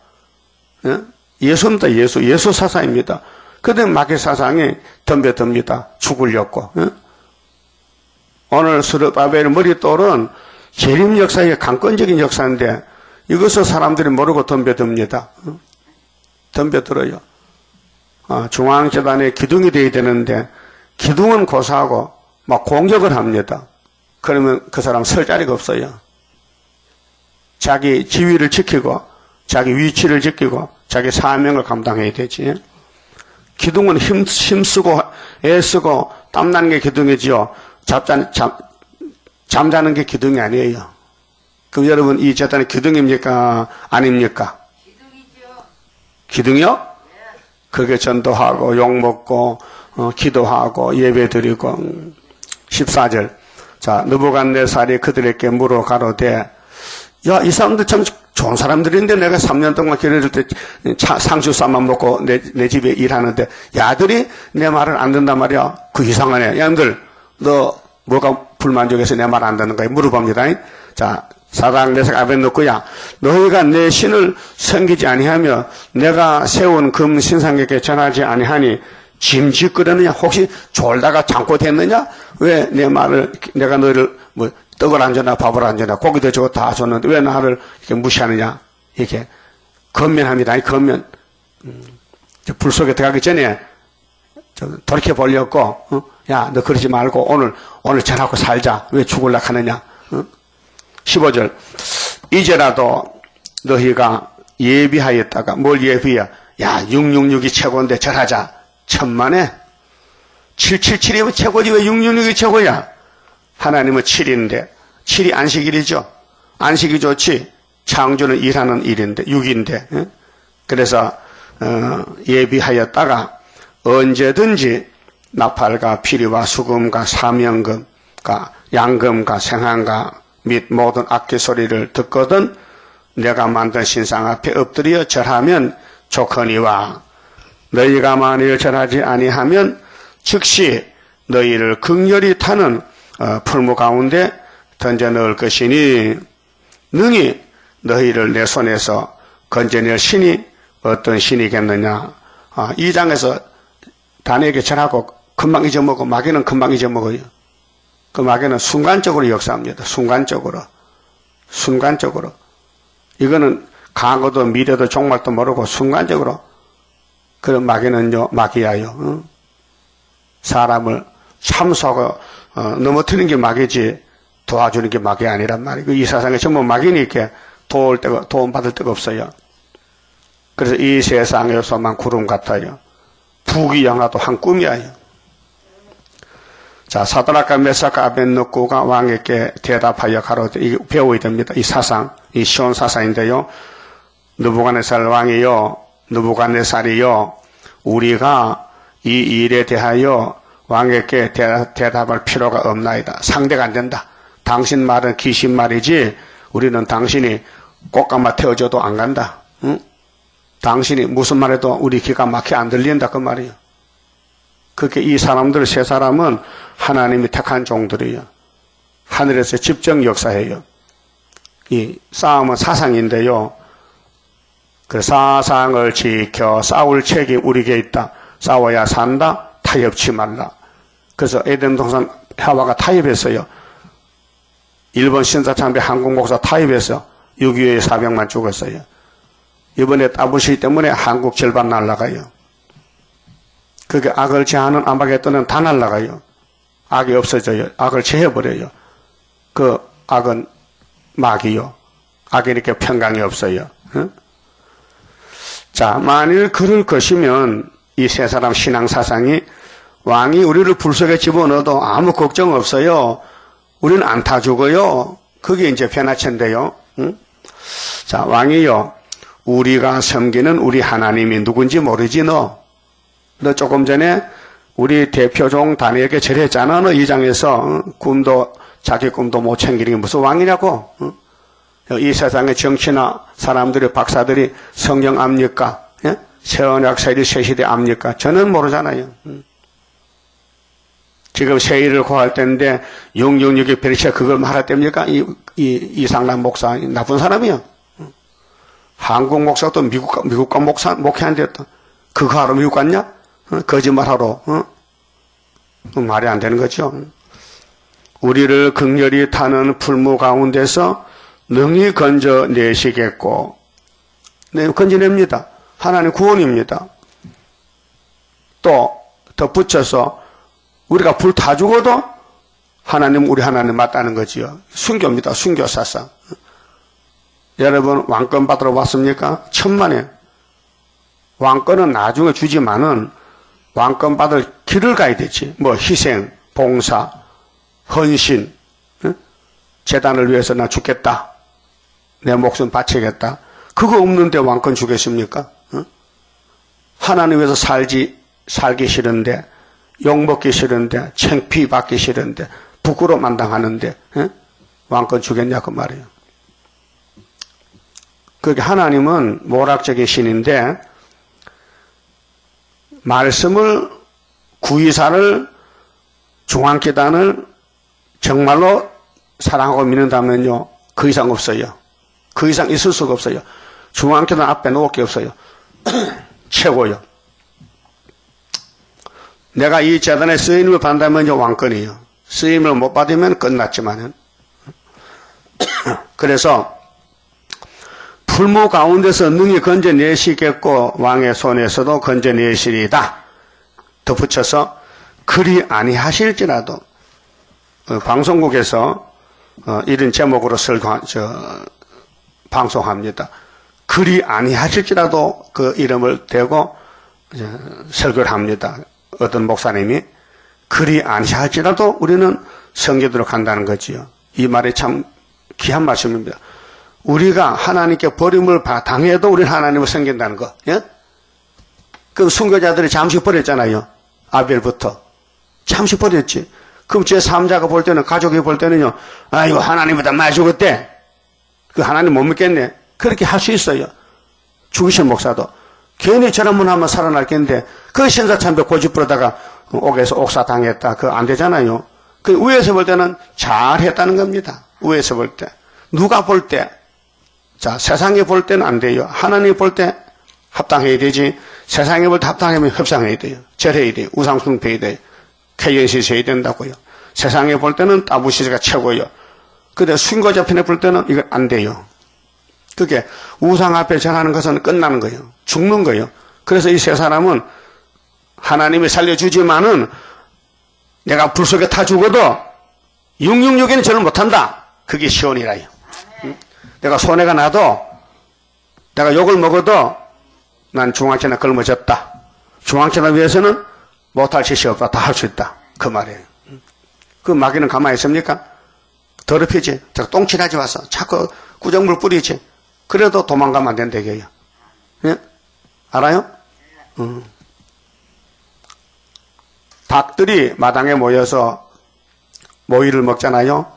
Speaker 1: 예수입니다. 예수 사상입니다. 그런데 마귀 사상이 덤벼듭니다. 죽으려고. 오늘 스룹바벨의 머릿돌은 재림 역사의 강권적인 역사인데 이것을 사람들이 모르고 덤벼듭니다. 덤벼들어요. 중앙재단에 기둥이 되어야 되는데 기둥은 고사하고 막 공격을 합니다. 그러면 그 사람 설 자리가 없어요. 자기 지위를 지키고 자기 위치를 지키고 자기 사명을 감당해야 되지. 기둥은 힘쓰고 애쓰고 땀나는 게 기둥이지요. 잠자는 게 기둥이 아니에요. 그럼 여러분 이 재단이 기둥입니까? 아닙니까? 기둥이죠. 기둥이요? 네. 그게 전도하고 욕먹고 기도하고 예배드리고 14절. 자, 느부갓네살이 그들에게 물어 가로되 야, 이 사람들 참 좋은 사람들인데 내가 3년 동안 기다릴 때 상주 쌈만 먹고 내 집에 일하는데 야들이 내 말을 안 듣는단 말이야. 그 이상하네. 야들 너 뭐가 불만족해서 내 말 안 듣는 거야? 물어봅니다. 자, 사드락, 메삭, 아벳느고야, 너희가 내 신을 섬기지 아니하며 내가 세운 금 신상에게 전하지 아니하니 짐짓거렸느냐? 혹시 졸다가 잠꼬댔느냐? 왜 내 말을 내가 너희를 뭐 떡을 안 주나 밥을 안 주나 고기도 주고 다 줬는데 왜 나를 이렇게 무시하느냐? 이렇게 건면합니다. 건면. 불 속에 들어가기 전에 돌이켜 보려고 야, 너 그러지 말고 오늘 전하고 살자. 왜 죽으려고 하느냐? 15절. 이제라도 너희가 예비하였다가 뭘 예비해? 야, 666이 최고인데 절하자. 천만에 777이면 최고지 왜 666이 최고야? 하나님은 7인데 7이 안식일이죠. 안식이 좋지. 창조는 일하는 일인데 6인데. 그래서 예비하였다가 언제든지 나팔과 피리와 수금과 사명금과 양금과 생한과 및 모든 악기 소리를 듣거든 내가 만든 신상 앞에 엎드려 절하면 좋거니와 너희가 만일 절하지 아니하면 즉시 너희를 극렬히 타는 풀무 가운데 던져 넣을 것이니 능히 너희를 내 손에서 건져낼 신이 어떤 신이겠느냐. 2장에서 다니엘에게 절하고 금방 잊어먹고 마귀는 금방 잊어먹어요. 그 마귀는 순간적으로 역사합니다. 순간적으로. 이거는 과거도 미래도 종말도 모르고 순간적으로. 그런 마귀는요, 마귀야요. 사람을 참수하고 넘어뜨리는 게 마귀지 도와주는 게 마귀 아니란 말이에요. 이 세상에 전부 마귀니까 도움받을 데가 없어요. 그래서 이 세상에서만 구름 같아요. 부귀영화도 한 꿈이에요. 자, 사드락과 메삭과 아벳느고가 왕에게 대답하여 가로되, 이게 배워야 됩니다. 이 사상, 이 쉬운 사상인데요. 느부갓네살 왕이요, 느부갓네살이요, 우리가 이 일에 대하여 왕에게 대답할 필요가 없나이다. 상대가 안 된다. 당신 말은 귀신 말이지 우리는 당신이 꽃가마 태워줘도 안 간다. 응? 당신이 무슨 말해도 우리 귀가 막혀 안 들린다 그 말이에요. 그렇게 이 사람들 세 사람은 하나님이 택한 종들이에요. 하늘에서 집정 역사해요. 이 싸움은 사상인데요. 그 사상을 지켜 싸울 책이 우리에게 있다. 싸워야 산다. 타협치 말라. 그래서 에덴 동산 하와가 타협했어요. 일본 신사참배 한국 목사 타협해서 6.25에 400만 죽었어요. 이번에 따부시 때문에 한국 절반 날아가요. 그게 악을 제하는 아마겟돈은 다 날아가요. 악이 없어져요. 악을 제해버려요. 그 악은 마귀요. 악이 이렇게 평강이 없어요. 응? 자, 만일 그럴 것이면 이 세 사람 신앙 사상이 왕이 우리를 불 속에 집어넣어도 아무 걱정 없어요. 우리는 안 타 죽어요. 그게 이제 변화체인데요. 응? 자, 왕이요. 우리가 섬기는 우리 하나님이 누군지 모르지 너 조금 전에 우리 대표종 다니엘에게 절했잖아. 너 2장에서 꿈도 자기 꿈도 못 챙기는 게 무슨 왕이냐고. 응? 이 세상의 정치나 사람들이 박사들이 성경 압니까? 예? 새언약 세리 새시대 압니까? 저는 모르잖아요. 지금 세일을 구할 때인데 666의 베르시아 그걸 말했답니까? 이상남 목사 나쁜 사람이요. 한국 목사도 미국과 목회한테 그거 하러 미국 갔냐? 거짓말하러. 말이 안 되는 거죠. 우리를 극렬히 타는 풀무 가운데서 능히 건져내시겠고, 네, 건져냅니다. 하나님 구원입니다. 또 덧붙여서 우리가 불 타 죽어도 하나님 우리 하나님 맞다는 거지요. 순교입니다. 순교 사상. 여러분 왕권 받으러 왔습니까? 천만에. 왕권은 나중에 주지만은 왕권 받을 길을 가야 되지. 뭐 희생, 봉사, 헌신, 재단을 위해서 나 죽겠다. 내 목숨 바치겠다. 그거 없는데 왕권 주겠습니까? 하나님 위해서 살기 싫은데, 욕먹기 싫은데, 창피받기 싫은데, 부끄러움만 당하는데 왕권 주겠냐 그 말이에요. 그게 하나님은 모락적인 신인데 말씀을 구의사를 중앙기단을 정말로 사랑하고 믿는다면요 그 이상 없어요. 그 이상 있을 수가 없어요. 중앙기단 앞에 놓을 게 없어요. 최고요. 내가 이 재단에 쓰임을 받는다면요 왕권이에요. 쓰임을 못 받으면 끝났지만은 그래서 풀무 가운데서 능히 건져내시겠고 왕의 손에서도 건져내시리다. 덧붙여서 그리 아니하실지라도 방송국에서 이런 제목으로 방송합니다. 그리 아니하실지라도 그 이름을 대고 설교를 합니다. 어떤 목사님이 그리 아니할지라도 우리는 성경대로 간다는 거지요. 이 말이 참 귀한 말씀입니다. 우리가 하나님께 버림을 당해도 우리는 하나님을 섬긴다는 거. 예? 그럼 순교자들이 잠시 버렸잖아요. 아벨부터. 잠시 버렸지. 그럼 제3자가 볼 때는, 가족이 볼 때는요, 아이고, 하나님보다 많이 죽었대. 그 하나님 못 믿겠네. 그렇게 할 수 있어요. 죽으신 목사도. 괜히 저런만 하면 살아날겠는데, 그 신사참배 고집 부르다가 옥에서 옥사 당했다. 그거 안 되잖아요. 그 위에서 볼 때는 잘 했다는 겁니다. 위에서 볼 때. 누가 볼 때. 자, 세상에 볼 때는 안 돼요. 하나님 볼 때 합당해야 되지. 세상에 볼 때 합당하면 협상해야 돼요. 절해야 돼요. 우상숭배해야 돼요. KNC 해야 된다고요. 세상에 볼 때는 따부시가 최고요. 근데 순교자 편에 볼 때는 이거 안 돼요. 그게 우상 앞에 전하는 것은 끝나는 거예요. 죽는 거예요. 그래서 이 세 사람은 하나님이 살려주지만은 내가 불 속에 타 죽어도 666에는 저를 못한다. 그게 시온이라요. 내가 손해가 나도 내가 욕을 먹어도 난 중앙천에 걸머졌다. 중앙천을 위해서는 못할 짓이 없다. 다 할 수 있다. 그 말이에요. 그 마귀는 가만히 있습니까? 더럽히지. 똥칠하지 와서 자꾸 구정물 뿌리지. 그래도 도망가면 안 된다고요. 예? 알아요? 닭들이 마당에 모여서 모이를 먹잖아요.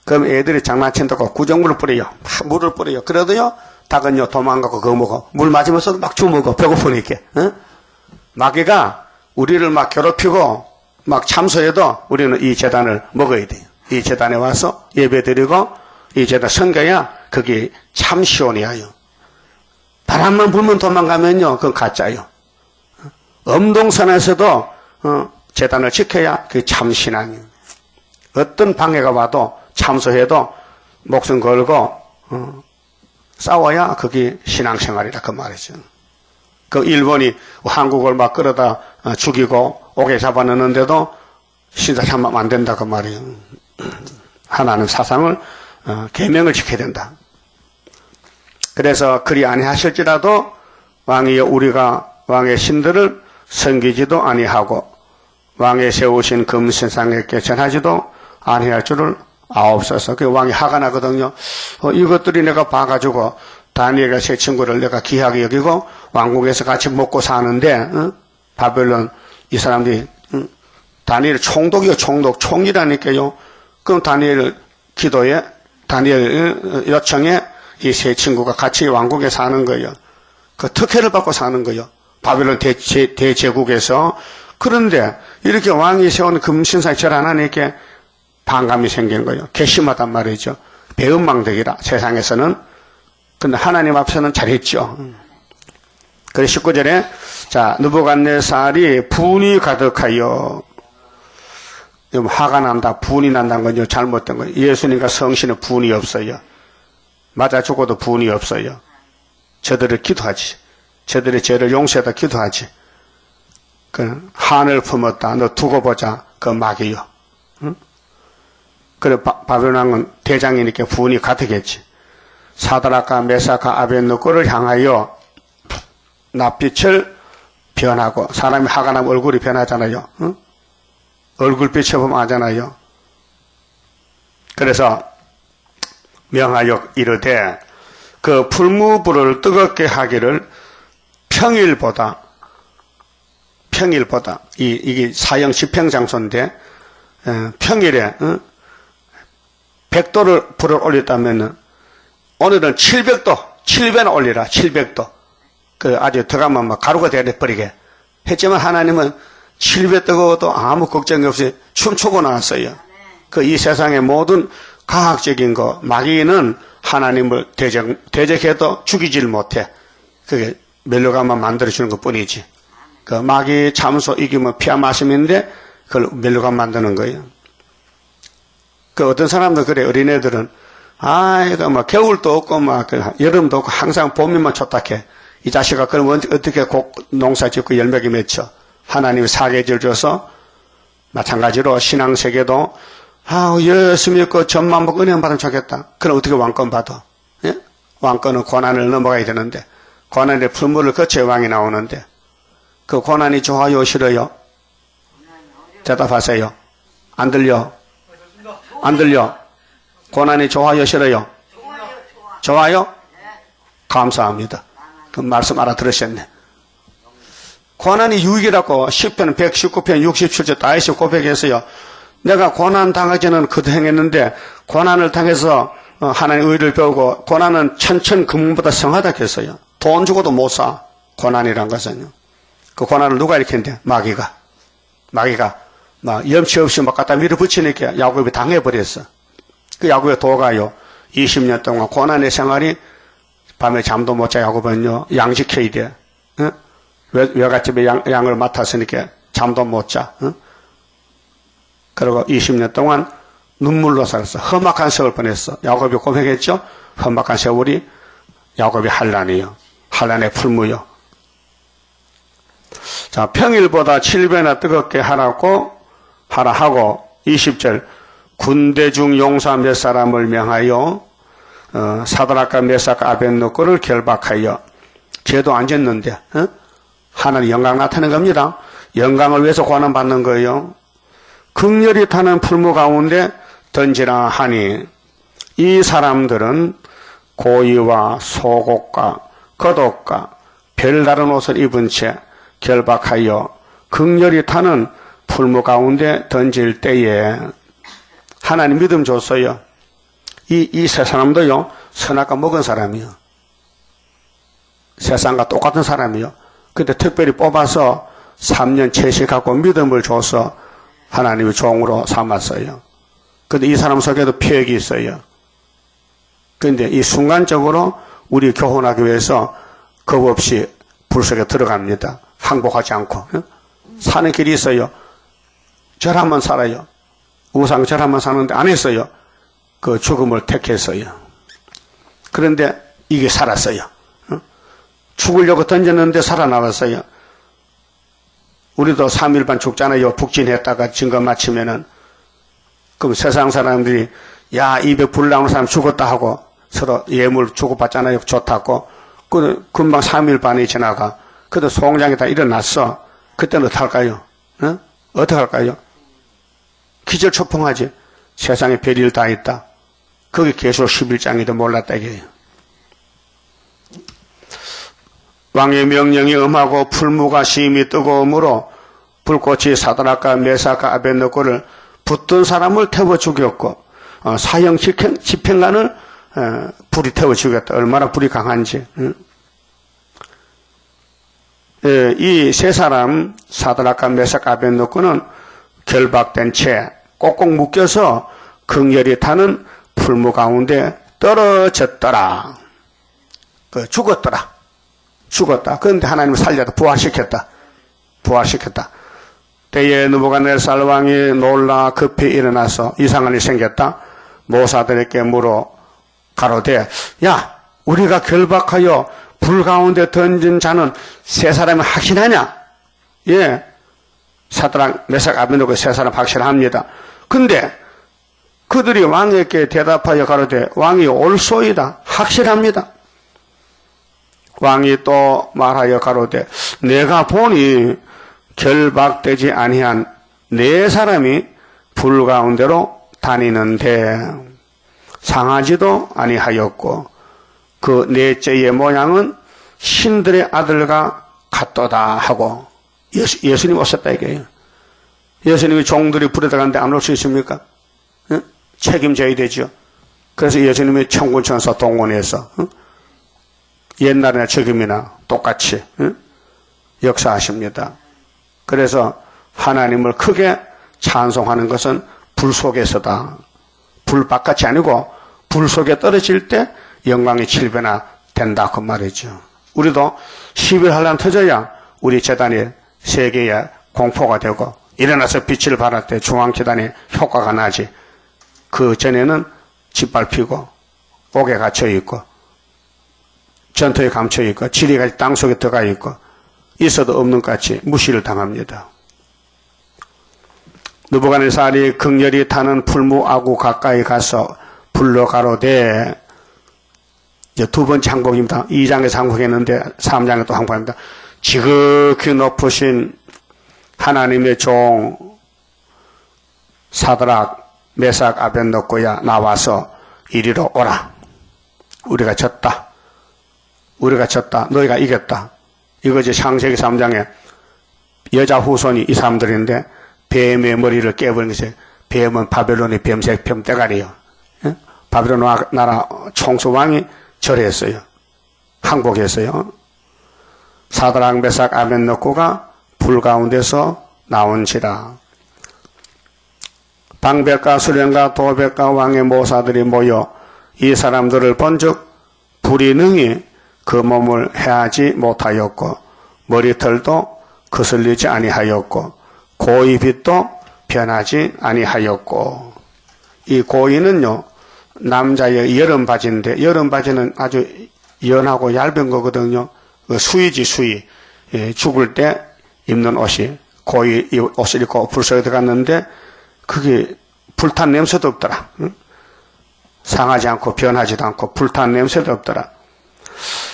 Speaker 1: 그럼 애들이 장난친다고 구정물을 뿌려요. 막 물을 뿌려요. 그래도요, 닭은요, 도망가고 그거 먹어. 물 맞으면서도 막 주먹어. 배고프니까. 어? 마귀가 우리를 막 괴롭히고 막 참소해도 우리는 이 제단을 먹어야 돼요. 이 제단에 와서 예배 드리고 이 제단 섬겨야 그게 참 시온이에요. 바람만 불면 도망가면요, 그건 가짜예요. 엄동선에서도 제단을 지켜야 그게 참 신앙이에요. 어떤 방해가 와도 참소해도 목숨 걸고 싸워야 그게 신앙생활이라 그 말이죠. 그 일본이 한국을 막 끌어다 죽이고 옥에 잡아넣는데도 신사 참으면 안 된다 그 말이에요. 하나님 사상을 계명을 지켜야 된다. 그래서 그리 아니하실지라도 왕이여 우리가 왕의 신들을 섬기지도 아니하고 왕의 세우신 금신상에게 전하지도 아니할 줄을 아옵소서. 그 왕이 화가 나거든요. 이것들이 내가 봐가지고 다니엘과 세 친구를 내가 귀하게 여기고 왕국에서 같이 먹고 사는데 바벨론 이 사람들이 다니엘 총독이요, 총이라니까요. 그럼 다니엘 기도에 다니엘 요청에 이 세 친구가 같이 왕국에 사는 거예요. 그 특혜를 받고 사는 거예요. 바벨론 대제국에서. 그런데 이렇게 왕이 세운 금신상에 절 안 하니까 반감이 생긴 거예요. 괘씸하단 말이죠. 배은망덕이라 세상에서는. 근데 하나님 앞에서는 잘했죠. 그래서 19절에 자 느부갓네살이 분이 가득하여 화가 난다, 분이 난다는 건요 잘못된 거예요. 예수님과 성신은 분이 없어요. 맞아 죽어도 분이 없어요. 저들을 기도하지. 저들의 죄를 용서하다 기도하지. 그 한을 품었다. 너 두고 보자. 그 마귀요. 응? 그래 바벨론 왕은 대장이니까 분이 가득했지. 사드락과 메삭과 아벳느고를 향하여 낯빛을 변하고 사람이 화가 나면 얼굴이 변하잖아요. 응? 얼굴빛에 보면 아잖아요. 그래서 명하여 이르되 그 풀무불을 뜨겁게 하기를 평일보다 이게 사형 집행장소인데 평일에 100도를 불을 올렸다면 오늘은 700도 올리라. 700도. 그 아주 들어가면 막 가루가 되어버리게 했지만 하나님은 700 뜨거워도 아무 걱정이 없이 춤추고 나왔어요. 그 이 세상의 모든 과학적인 거 마귀는 하나님을 대적해도 죽이질 못해. 그게 멸류관만 만들어주는 것 뿐이지. 그 마귀 참소 이기면 피와 마심인데 그걸 멸류관 만드는 거예요. 그 어떤 사람들 그래. 어린애들은 이거 막 겨울도 없고 막 여름도 없고 항상 봄이만 촉박해. 이 자식아 그럼 어떻게 농사 짓고 열매기 맺혀. 하나님이 사계절 줘서 마찬가지로 신앙세계도 예수 믿고 전만 보고 은혜 받으면 좋겠다. 그럼 어떻게 왕권 받아? 예? 왕권은 고난을 넘어가야 되는데 고난의 풀물을 거쳐야 왕이 나오는데 그 고난이 좋아요 싫어요? 대답하세요. 안 들려? 안 들려? 고난이 좋아요 싫어요? 좋아요? 감사합니다. 그 말씀 알아들으셨네. 고난이 유익이라고 10편 119편 67절 다윗이 고백했어요. 내가 고난 당하기는 그도 행했는데 고난을 당해서 하나님의 의를 배우고 고난은 천천금보다 성하다 했어요. 돈 주고도 못 사. 고난이란 것은요. 그 고난을 누가 일으켰는데? 마귀가 막 염치 없이 막 갖다 밀어붙이니까 야곱이 당해버렸어. 그 야곱의 도가요. 20년 동안 고난의 생활이 밤에 잠도 못 자 야곱은요. 양 지켜야 돼. 응? 외갓집에 양을 맡았으니까 잠도 못 자. 응? 그리고 20년 동안 눈물로 살았어. 험악한 세월 보냈어. 야곱이 고백했죠. 험악한 세월이 야곱이 환란이요. 환란의 풀무요. 자, 평일보다 7배나 뜨겁게 하라 하고 20절 군대 중 용사 몇 사람을 명하여 사드락과 메삭과 아벳느고를 결박하여 죄도 안 졌는데 하나님 영광 나타낸 겁니다. 영광을 위해서 고난 받는 거예요. 극렬히 타는 풀무 가운데 던지라 하니 이 사람들은 고의와 속옷과 겉옷과 별다른 옷을 입은 채 결박하여 극렬히 타는 풀무 가운데 던질 때에 하나님 믿음 줬어요. 이 세 사람도요, 선악과 먹은 사람이요. 세상과 똑같은 사람이요. 근데 특별히 뽑아서 3년 채식하고 믿음을 줘서 하나님의 종으로 삼았어요. 근데 이 사람 속에도 표역이 있어요. 근데 이 순간적으로 우리 교훈하기 위해서 겁 없이 불 속에 들어갑니다. 항복하지 않고. 사는 길이 있어요. 절하면 살아요. 우상 절하면 사는데 안 했어요. 그 죽음을 택했어요. 그런데 이게 살았어요. 죽으려고 던졌는데 살아나왔어요. 우리도 3일반 죽잖아요. 북진했다가 증거 마치면은. 그럼 세상 사람들이 야, 입에 불 나오는 사람 죽었다 하고 서로 예물 주고받잖아요. 좋다고. 그 금방 3일반이 지나가. 그래도 송장이 다 일어났어. 그때는 어떡할까요? 어떡할까요? 기절초풍하지. 세상에 별일 다 있다. 그게 계속 11장에도 몰랐다 이게요. 왕의 명령이 엄하고 풀무가 심히 뜨거움으로 불꽃이 사드락과 메삭과 아벳느고를 붙든 사람을 태워 죽였고 사형 집행관을 불이 태워 죽였다. 얼마나 불이 강한지. 이 세 사람 사드락과 메삭 아벳느고는 결박된 채 꼭꼭 묶여서 극렬히 타는 풀무 가운데 떨어졌더라. 죽었다. 그런데 하나님은 살려다 부활시켰다. 때에 느부갓네살 왕이 놀라 급히 일어나서 이상한 일이 생겼다. 모사들에게 물어 가로되 야, 우리가 결박하여 불 가운데 던진 자는 세 사람이 확실하냐? 예, 사드락 메삭 아벳느고 세 사람 확실합니다. 근데 그들이 왕에게 대답하여 가로되 왕이 옳소이다. 확실합니다. 왕이 또 말하여 가로되 내가 보니 결박되지 아니한 네 사람이 불 가운데로 다니는데 상하지도 아니하였고 그 넷째의 모양은 신들의 아들과 같도다 하고 예수님 오셨다 이게요. 예수님이 종들이 불에 들어갔는데 안 올 수 있습니까? 책임져야 되죠. 그래서 예수님이 천군천사 동원해서 옛날이나 지금이나 똑같이 역사하십니다. 그래서 하나님을 크게 찬송하는 것은 불 속에서다. 불 바깥이 아니고 불 속에 떨어질 때 영광이 7배나 된다 그 말이죠. 우리도 11한란 터져야 우리 재단이 세계에 공포가 되고 일어나서 빛을 발할 때 중앙재단이 효과가 나지. 그 전에는 짓밟히고 옥에 갇혀있고 전투에 감춰있고 지리가 땅속에 들어가 있고 있어도 없는 것 같이 무시를 당합니다. 느부갓네살이 극렬히 타는 풀무 아구 가까이 가서 불러 가로되 이제 두 번째 항복입니다. 2장에서 항복했는데 3장에 또 항복합니다. 지극히 높으신 하나님의 종 사드락 메삭 아벳느고야 나와서 이리로 오라. 우리가 졌다. 너희가 이겼다. 이거지 창세기 3장에 여자 후손이 이 사람들인데 뱀의 머리를 깨버린 것이 뱀은 바벨론의 뱀색 뱀대가리요. 바벨론 나라 총수왕이 절했어요. 항복했어요. 사드락 메삭 아벳느고가 불 가운데서 나온지라. 방백과 수령과 도백과 왕의 모사들이 모여 이 사람들을 본즉 불이 능히 그 몸을 해하지 못하였고 머리털도 거슬리지 아니하였고 고이빛도 변하지 아니하였고. 이 고이는요 남자의 여름 바지인데 여름 바지는 아주 연하고 얇은 거거든요. 수의지 수의. 죽을 때 입는 옷이 고이 옷을 입고 불 속에 들어갔는데 그게 불탄 냄새도 없더라. 상하지 않고 변하지도 않고 불탄 냄새도 없더라.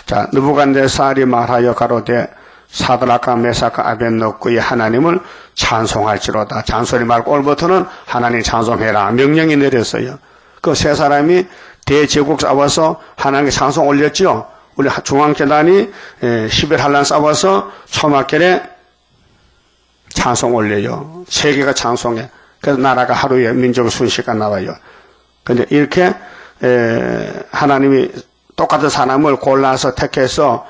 Speaker 1: 자, 느부갓네살이 말하여 가로되 사드락과 메삭과 아벳노고의 하나님을 찬송할지로다. 잔소리 말고 오늘부터는 하나님 찬송해라. 명령이 내렸어요. 그 세 사람이 대제국 싸워서 하나님께 찬송 올렸죠. 우리 중앙재단이 11 한란 싸워서 초막결에 찬송 올려요. 세계가 찬송해. 그래서 나라가 하루에 민족 순식가 나와요. 근데 이렇게 하나님이 똑같은 사람을 골라서 택해서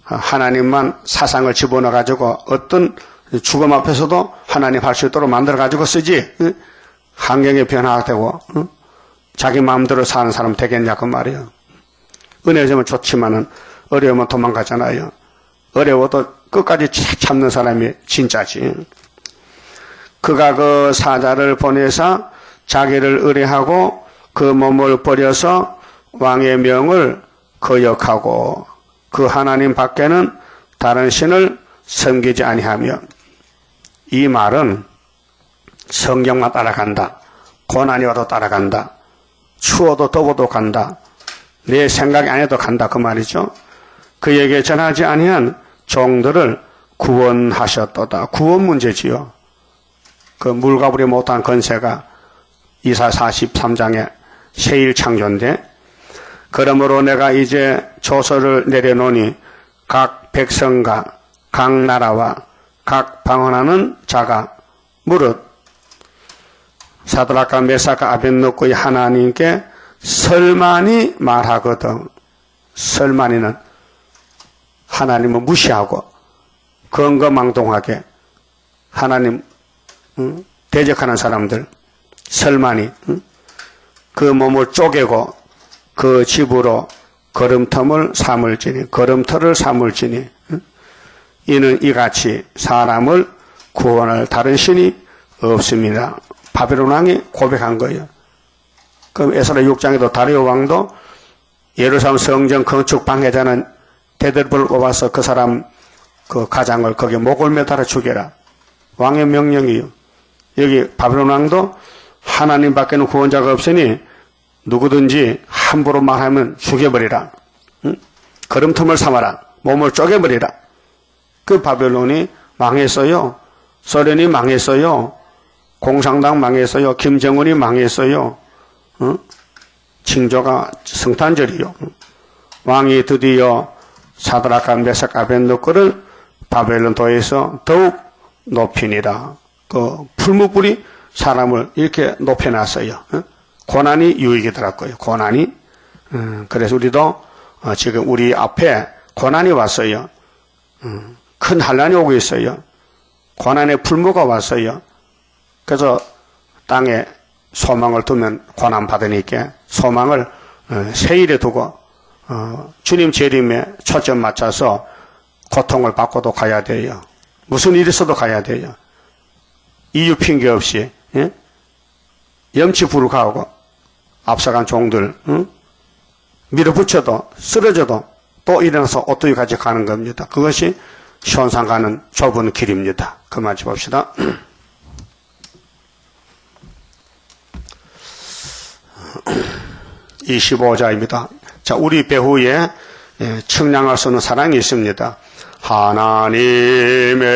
Speaker 1: 하나님만 사상을 집어넣어 가지고 어떤 죽음 앞에서도 하나님 할 수 있도록 만들어 가지고 쓰지. 환경이 변화되고 자기 마음대로 사는 사람 되겠냐 그 말이에요. 은혜점은 좋지만은 어려우면 도망가잖아요. 어려워도 끝까지 참는 사람이 진짜지. 그가 그 사자를 보내사 자기를 의뢰하고 그 몸을 버려서 왕의 명을 거역하고 그 하나님 밖에는 다른 신을 섬기지 아니하며. 이 말은 성경만 따라간다. 고난이 와도 따라간다. 추워도 더워도 간다. 내 생각이 아니어도 간다 그 말이죠. 그에게 전하지 아니한 종들을 구원하셨도다. 구원 문제지요. 그 물가부리 못한 건세가 이사 43장에 세일 창조인데, 그러므로 내가 이제 조서를 내려놓으니 각 백성과 각 나라와 각 방언하는 자가 무릇 사드락과 메삭과 아벳노고의 하나님께 설만이 말하거든. 설만이는 하나님을 무시하고 근거망동하게 하나님 대적하는 사람들, 설만이 그 몸을 쪼개고 그 집으로 걸음터를 삼을지니 이는 이같이 사람을 구원할 다른 신이 없습니다. 바벨론 왕이 고백한 거예요. 그럼 에스라 6장에도 다리오 왕도 예루살렘 성전 건축 방해자는 대들보를 뽑아서 그 사람 그 가장을 거기에 목을 매달아 죽여라. 왕의 명령이요. 여기 바벨론 왕도 하나님 밖에는 구원자가 없으니 누구든지 함부로 말하면 죽여버리라. 걸음틈을 삼아라. 몸을 쪼개버리라. 그 바벨론이 망했어요. 소련이 망했어요. 공산당 망했어요. 김정은이 망했어요. 징조가 성탄절이요. 왕이 드디어 사드락과 메삭 아벳노고를 바벨론도에서 더욱 높이니라. 그 풀무불이 사람을 이렇게 높여놨어요. 고난이 유익이더라고요. 고난이. 그래서 우리도 지금 우리 앞에 고난이 왔어요. 큰 환란이 오고 있어요. 고난의 풀무가 왔어요. 그래서 땅에 소망을 두면 고난 받으니까 소망을 세일에 두고 주님 재림에 초점 맞춰서 고통을 받고도 가야 돼요. 무슨 일이 있어도 가야 돼요. 이유 핑계 없이 염치부룩하고 앞서간 종들 밀어붙여도 쓰러져도 또 일어나서 오뚜기 같이 가는 겁니다. 그것이 시온산 가는 좁은 길입니다. 그만 봅시다. 25자입니다. 자, 우리 배후에 청량할 수 있는 사랑이 있습니다. 하나님의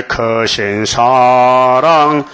Speaker 1: 크신 사랑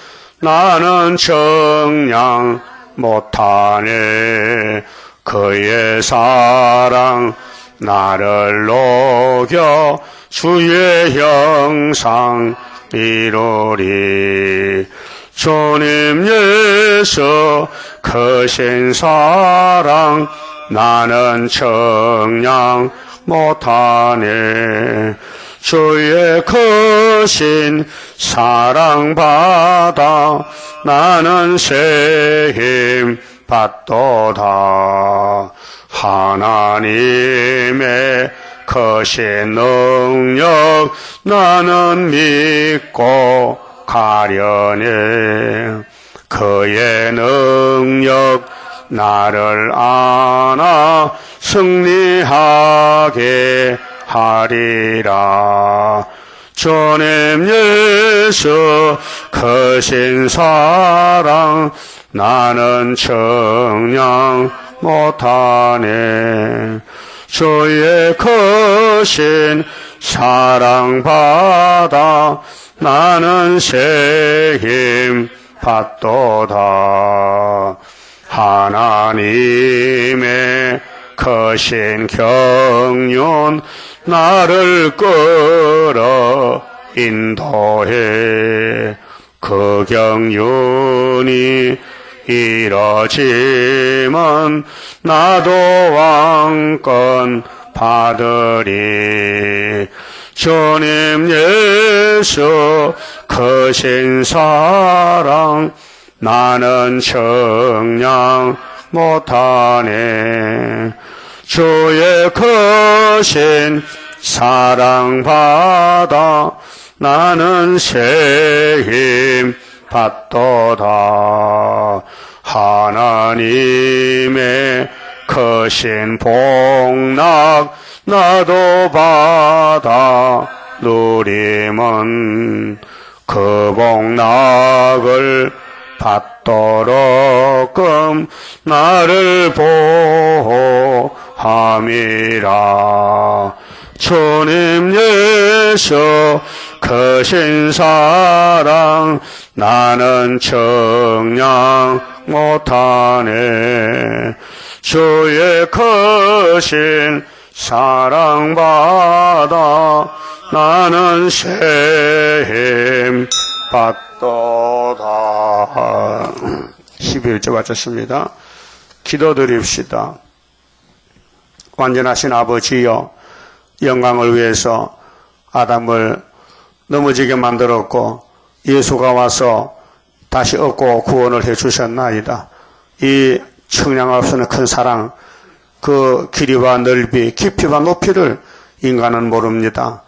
Speaker 1: 나는 청량 못하네. 그의 사랑 나를 녹여 주의 형상 이루리. 주님 예수 크신 사랑 나는 청량 못하네. 주의 크신 사랑 받아 나는 새 힘 받도다. 하나님의 크신 능력 나는 믿고 가려네. 그의 능력 나를 안아 승리하게 하리라. 주님 예수 크신 사랑 나는 청량 못하네. 주의 크신 사랑받아 나는 새 힘 받도다. 하나님의 거신 경륜 나를 끌어 인도해. 그 경륜이 이뤄지면 나도 왕권 받으리. 주님 예수 크신 사랑 나는 청량 못하네. 주의 크신 사랑 받아 나는 새 힘 받도다. 하나님의 크신 복락 나도 받아 누리면 그 복락을 받도록끔 나를 보호함이라. 주님 예수 크신 사랑 나는 청량 못하네. 주의 크신 사랑 받아 나는 새 힘 받도다. 11절 마쳤습니다. 기도드립시다. 완전하신 아버지여, 영광을 위해서 아담을 넘어지게 만들었고 예수가 와서 다시 얻고 구원을 해주셨나이다. 이 청량할 수 없는 큰 사랑, 그 길이와 넓이, 깊이와 높이를 인간은 모릅니다.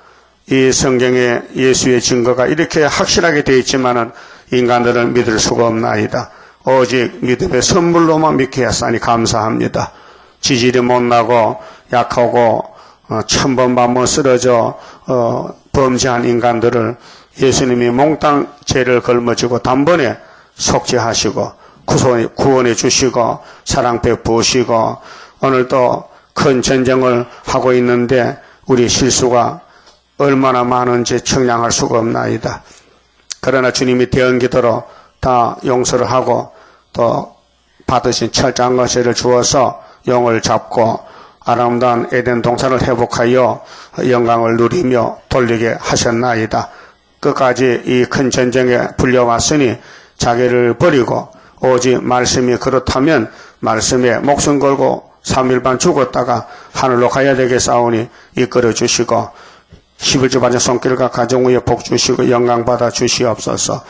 Speaker 1: 이 성경에 예수의 증거가 이렇게 확실하게 되어 있지만은 인간들은 믿을 수가 없나이다. 오직 믿음의 선물로만 믿게 하사니 감사합니다. 지질이 못나고 약하고 천번만번 쓰러져 범죄한 인간들을 예수님이 몽땅 죄를 걸머지고 단번에 속죄하시고 구원해 주시고 사랑 베푸시고 오늘도 큰 전쟁을 하고 있는데 우리 실수가 얼마나 많은지 청량할 수가 없나이다. 그러나 주님이 대언기도로 다 용서를 하고 또 받으신 철장과 죄를 주어서 영을 잡고 아름다운 에덴 동산을 회복하여 영광을 누리며 돌리게 하셨나이다. 끝까지 이 큰 전쟁에 불려왔으니 자기를 버리고 오직 말씀이 그렇다면 말씀에 목숨 걸고 3일 반 죽었다가 하늘로 가야 되겠사오니 이끌어 주시고 11주 반의 손길과 가정 위에 복 주시고 영광 받아 주시옵소서.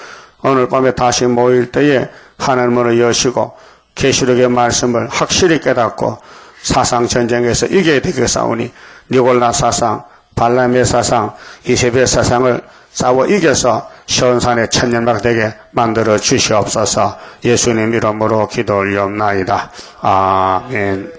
Speaker 1: 오늘 밤에 다시 모일 때에 하늘 문을 여시고 계시록의 말씀을 확실히 깨닫고 사상 전쟁에서 이겨야 되겠사오니 니골라 사상, 발람의 사상, 이세벨 사상을 싸워 이겨서 시온산의 천년막 되게 만들어 주시옵소서. 예수님 이름으로 기도 올리옵나이다. 아멘.